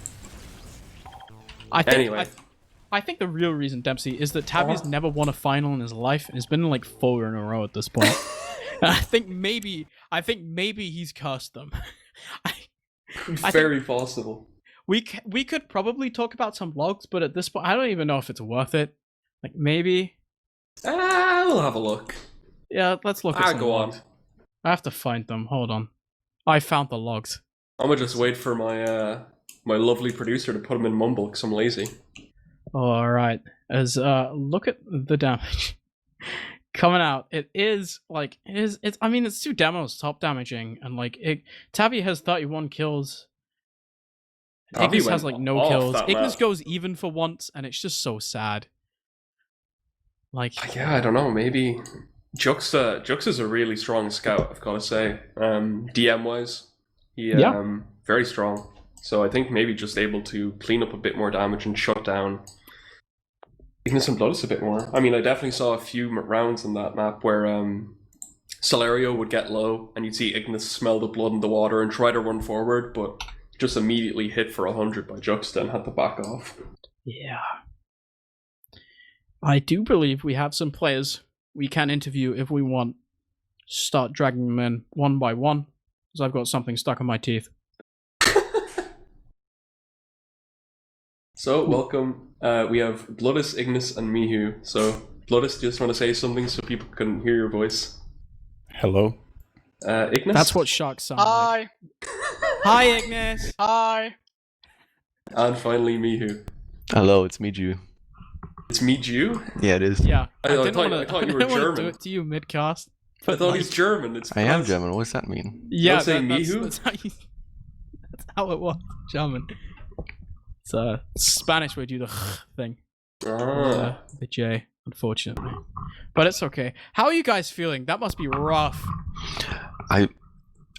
I think the real reason, Dempsey, is that Tabby's never won a final in his life, and it's been like 4 in a row at this point. I think maybe he's cursed them. Very possible. We could probably talk about some logs, but at this point, I don't even know if it's worth it. Like, maybe... we'll have a look. Yeah, let's look at some logs. On. I have to find them. Hold on. I found the logs. I'm gonna just wait for my my lovely producer to put them in mumble, because I'm lazy. Alright. As, look at the damage. Coming out, I mean, it's 2 demos top damaging, and like Tabby has 31 kills. Ignis has like no kills. Ignis goes even for once, and it's just so sad. Like, yeah, I don't know, maybe Juxta's a really strong scout, I've got to say. DM wise, he very strong. So I think maybe just able to clean up a bit more damage and shut down Ignis and Bloodus a bit more. I mean, I definitely saw a few rounds in that map where Celerio would get low and you'd see Ignis smell the blood in the water and try to run forward, but just immediately hit for 100 by Juxta and had to back off. Yeah. I do believe we have some players we can interview if we want. Start dragging them in one by one, because I've got something stuck in my teeth. So, welcome. We have Bloodus, Ignis, and Mihu. So, Bloodus, do you just want to say something so people can hear your voice? Hello. Ignis? That's what sharks sound like. Hi, Ignis. Hi. And finally, Mihu. Hello, it's me, Jew. It's me, Jew? Yeah, it is. Yeah. I thought you were I didn't wanna German. do it to you mid-cast. I thought he's German. It's I am German. What does that mean? Yeah, Don't say that's Mihu? that's how it was. German. It's Spanish we do the thing. Ah. The J, unfortunately. But it's okay. How are you guys feeling? That must be rough.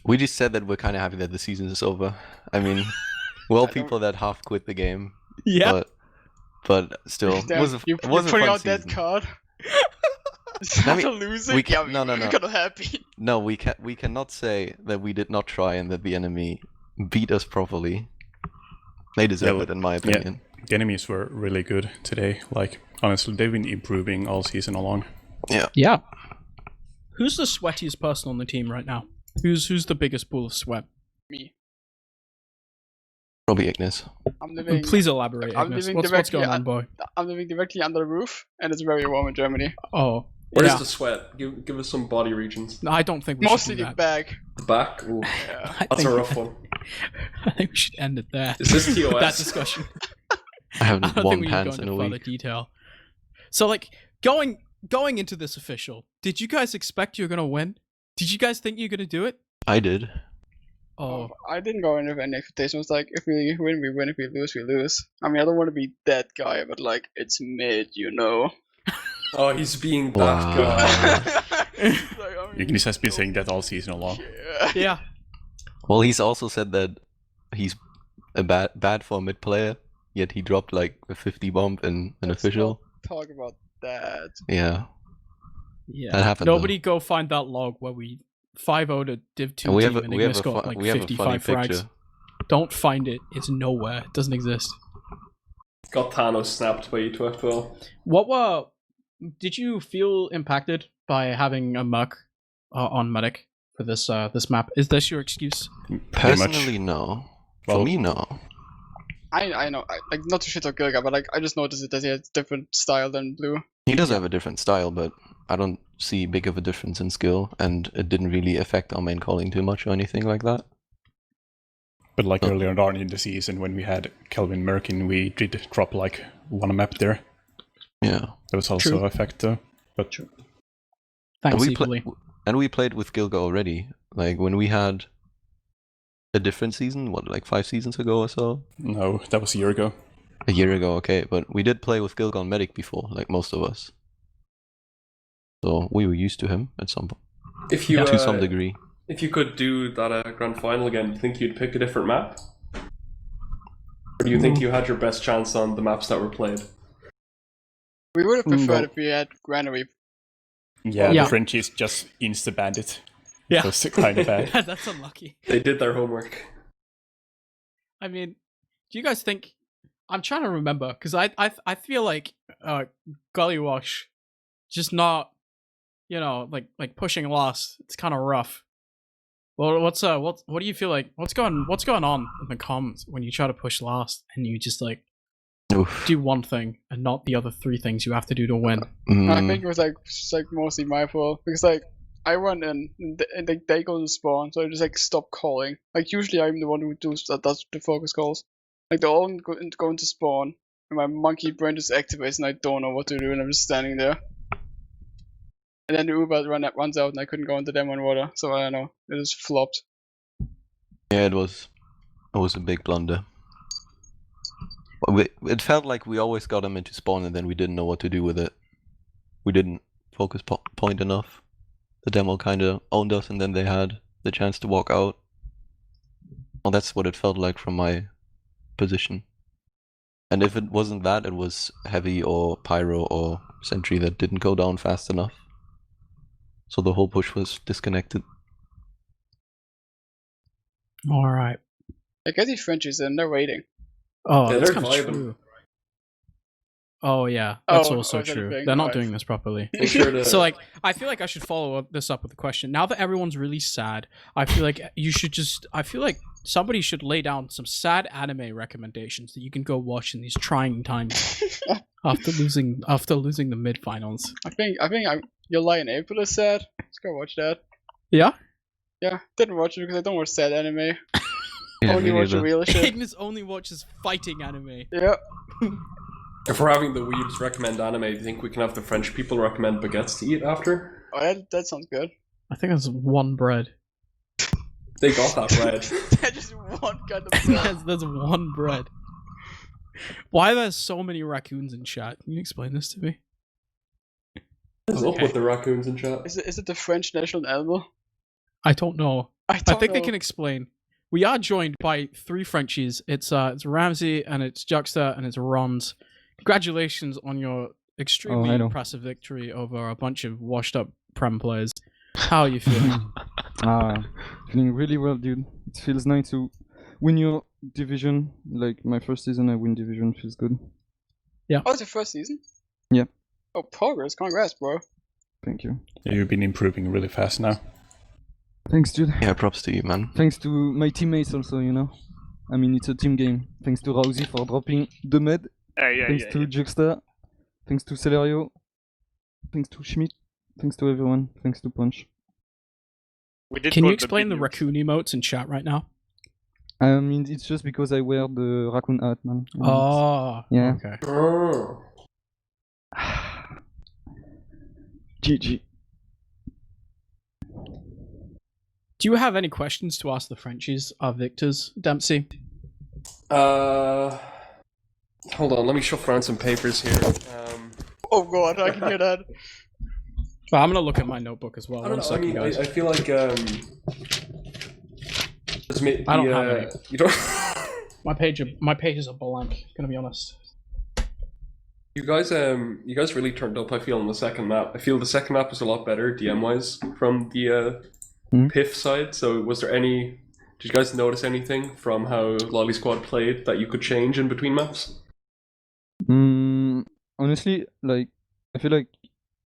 We just said that we're kind of happy that the season is over. I mean, we're all people that half quit the game. Yeah. But still, it was a fun putting out season. that card. I mean, After losing, we can- yeah, no. we're kind of happy. No, we cannot say that we did not try and that the enemy beat us properly. They deserve it, in my opinion. The enemies were really good today. Like, honestly, they've been improving all season along. Yeah. Who's the sweatiest person on the team right now? Who's the biggest pool of sweat? Me. Probably Ignis. I'm living. Please elaborate, I'm Ignis. living What's directly going on, boy? I'm living directly under the roof, and it's very warm in Germany. Oh. Where's yeah. the sweat? Give us some body regions. No, I don't think we Mostly should do the that. back. The back? Ooh, Yeah. I that's think, a rough one. I think we should end it there. Is this TOS? That discussion. I haven't I don't worn think we need to go pants in into a further week. detail. So, like, going into this official, did you guys expect you were gonna win? Did you guys think you were gonna do it? I did. Oh, I didn't go in with any expectations. It was like, if we win, we win. If we lose, we lose. I mean, I don't want to be that guy, but like, it's mid, you know. Oh, he's being that Wow. guy. Like, I mean, Ignis has been saying that all season long. yeah. yeah. Well, he's also said that he's a bad for a mid player, yet he dropped like a 50 bomb in an Let's official. Talk about that. Yeah. Yeah. That happened, Nobody go find that log where we 5-0'd a Div 2 And we team have a, and we have Ignis a, got fu- like we have a funny 55 frags. picture. Don't find it. It's nowhere. It doesn't exist. Got Thanos snapped by E2F2L. Did you feel impacted by having a Merc on Medic for this this map? Is this your excuse? Pretty much. Personally, no. Well- For me, no. I know, like, not to shit on Gilga, but like, I just noticed that he has different style than Blue. He does have a different style, but I don't see big of a difference in skill, and it didn't really affect our main calling too much or anything like that. But like earlier on in the season, when we had Kelvin Merkin, we did drop like one map there. Yeah. That was also True. a factor. But Thanks, and Equally. we played with Gilga already. Like when we had a different season, what, like 5 seasons ago or so? no, that was a year ago. A year ago, okay, but we did play with Gilga on Medic before, like most of us. So we were used to him at some point, If you to some degree. if you could do that grand final again, do you think you'd pick a different map? Or do you think you had your best chance on the maps that were played? We would have preferred No. if we had Granary. Yeah, Yeah. the Frenchies just insta-banded. Yeah. That was kind of bad. That's unlucky. They did their homework. I mean, do you guys think? I'm trying to remember because I feel like Gullywash just not, like pushing last. It's kind of rough. Well, what do you feel like? What's going on in the comms when you try to push last and you just like Oof. do one thing and not the other 3 things you have to do to win? I Mm, think it was like just like mostly my fault because like I went in and they go to spawn, so I just like stop calling. Like usually I'm the one who does the focus calls. Like they all go into spawn, and my monkey brain just activates, and I don't know what to do, and I'm just standing there. And then the Uber runs out, and I couldn't go into them on water, so I don't know. It just flopped. yeah, it was a big blunder. But it felt like we always got him into spawn and then we didn't know what to do with it. We didn't focus point enough. The demo kind of owned us and then they had the chance to walk out. Well, that's what it felt like from my position. And if it wasn't that, it was heavy or pyro or sentry that didn't go down fast enough. So the whole push was disconnected. All right. I get these Frenchies in, they're waiting. Oh, Yeah, that's they're kind of vibing. true. Oh yeah, that's Oh, also is that a true. thing? They're not Alright. doing this properly. Make sure to. So like, I feel like I should follow this up with a question. Now that everyone's really sad, I feel like you should just. I feel like somebody should lay down some sad anime recommendations that you can go watch in these trying times after losing the mid finals. I think Your Lie in April is sad. Let's go watch that. Yeah. Yeah, didn't watch it because I don't watch sad anime. Yeah, Only me watch the neither. real shit. Ignis only watches fighting anime. Yeah. If we're having the weebs recommend anime, do you think we can have the French people recommend baguettes to eat after? Oh, yeah, that sounds good. I think that's one bread. They got that bread. That just one kind of bread. There's one bread. Why are there so many raccoons in chat? Can you explain this to me? What's up with the raccoons in chat? Is it the French national animal? I don't know. I I think know. they can explain. We are joined by 3 Frenchies. It's Ramsey and it's Juxta and it's Rons. Congratulations on your extremely hello. impressive victory over a bunch of washed up Prem players. How are you feeling? Feeling really well, dude. It feels nice to win your division. Like my first season, I win division. Feels good. Oh, it's the first season? Yeah. Oh, progress. Congrats, bro. Thank you. Yeah, you've been improving really fast now. Thanks, dude. Yeah, props to you, man. Thanks to my teammates also, you know. I mean, it's a team game. Thanks to Rousey for dropping the med. Thanks to Juxta. Thanks to Celerio. Thanks to Schmidt. Thanks to everyone. Thanks to Punch. Can you explain the raccoon emotes in chat right now? I mean, it's just because I wear the raccoon hat, man. And Oh, yeah. okay. Oh. GG. Do you have any questions to ask the Frenchies, our victors, Dempsey? Hold on, let me shuffle around some papers here. Oh god, I can hear that. Well, I'm gonna look at my notebook as well. I don't One know, I second, mean, guys. I feel like, I don't have any. You don't... My pages are blank. Gonna be honest. You guys really turned up, I feel, on the second map. I feel the second map was a lot better, DM-wise, from the PIF side, so was there any... Did you guys notice anything from how Loli Squad played that you could change in between maps? Honestly, like, I feel like,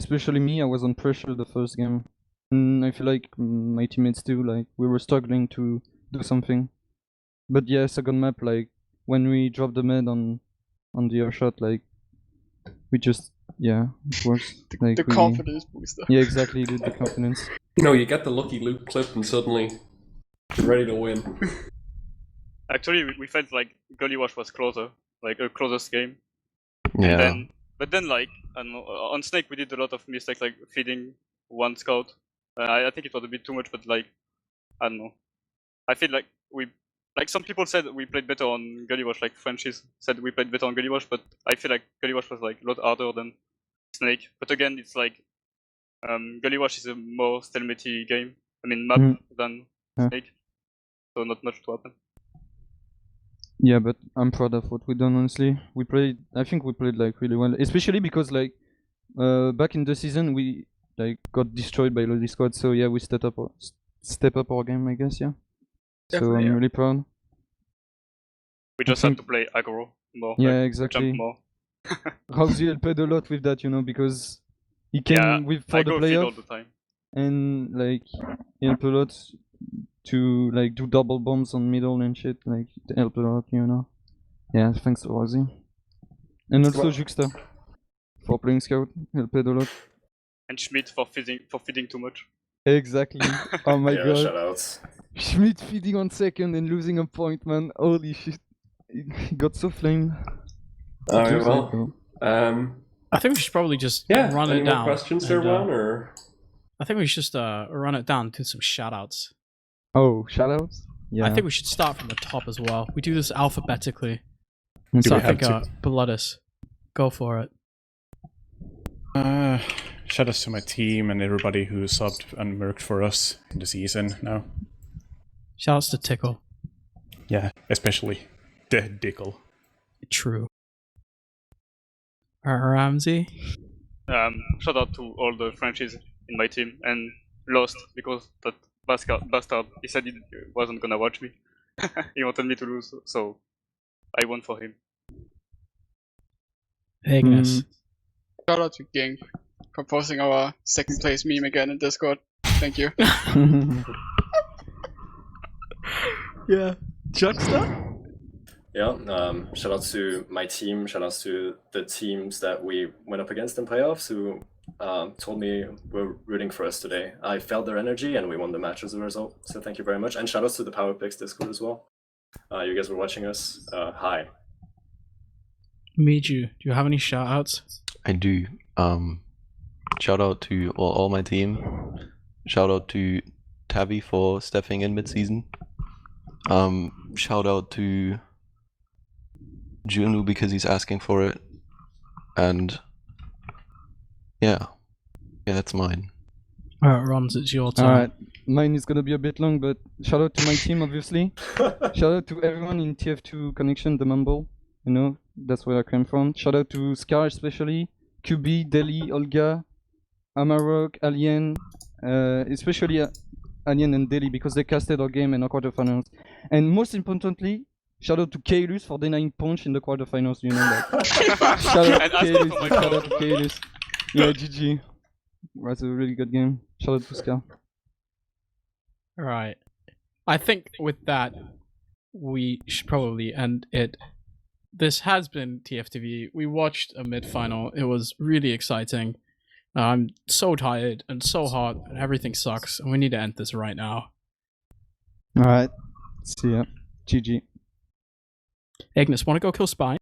especially me, I was on pressure the first game. I feel like my teammates too, like, we were struggling to do something. But yeah, second map, like, when we dropped the med on the airshot, like, we just, yeah, it works. Like, The confidence booster. Yeah, exactly, dude, the confidence. You know, you get the Lucky Luke clip and suddenly you're ready to win. Actually, we felt like Gully Wash was closer, like a closest game. Yeah. But then, like, I don't know, on Snake we did a lot of mistakes, like feeding one scout. I think it was a bit too much, but like, I don't know. I feel like some people said we played better on Gully Wash, like Frenchies said we played better on Gully Wash, but I feel like Gully Wash was like a lot harder than Snake. But again, it's like Gully Wash is a more stalemate game. I mean, map than Snake, so not much to happen. Yeah, but I'm proud of what we done, honestly. I think we played like really well, especially because like back in the season we like got destroyed by Loli Squad, so yeah, we step up our game, I guess, yeah. So I'm really proud. We just had to play aggro more. Yeah, like, exactly. Jump more. Rousey helped a lot with that, you know, because he came for the go feed all playoff the time. and like he helped a lot to like do double bombs on middle and shit, like it helped a lot, you know. Yeah, thanks to Rousey. And also Juxta for playing scout, helped a lot. And Schmidt for feeding too much. Exactly. Oh my god. Shoutouts. Schmidt feeding on second and losing a point, man. Holy shit. He got so flamed. Alright, well. I think we should probably just run any it more down. questions there, Juan, or? I think we should just run it down to some shoutouts. Oh, shoutouts? Yeah. I think we should start from the top as well. We do this alphabetically. Do So we I think have to? Bloodus, go for it. Shout outs to my team and everybody who subbed and worked for us in the season now. Shoutouts to Tickle. Yeah, especially the Dickle. True. Ramsey. Shout out to all the Frenchies in my team and lost because that bastard, he said he wasn't gonna watch me. He wanted me to lose, so I won for him. Ignis. Shout out to Ging for posting our second place meme again in Discord. Thank you. Yeah. Juxta? Yeah, shout out to my team, shout out to the teams that we went up against in playoffs who told me were rooting for us today. I felt their energy and we won the match as a result, so thank you very much. And shout outs to the Power Picks Discord as well. you guys were watching us. Hi. Miju, do you have any shout outs? I do. Shout out to all my team. Shout out to Tabby for stepping in mid-season. Shout out to Junu because he's asking for it. And yeah, that's mine. Alright, Rons, it's your turn. Alright, mine is gonna be a bit long, but shout out to my team, obviously. Shout out to everyone in TF2 Connection, the Mumble. You know, that's where I came from. Shout out to Scar especially, QB, Deli, Olga, Amarok, Alien, especially Alien and Deli because they casted our game in our quarterfinals. And most importantly, shout out to Kaelus for denying punch in the quarterfinals, you know that. Shout out And to ask them for Kaelus, my shout phone. out to Kaelus. Yeah, GG. It was a really good game. Shout out to Scar. Alright. I think with that, we should probably end it. This has been TFTV. We watched a mid-final. It was really exciting. I'm so tired and so hot and everything sucks and we need to end this right now. Alright, see ya. GG. Ignis, wanna go kill Spy?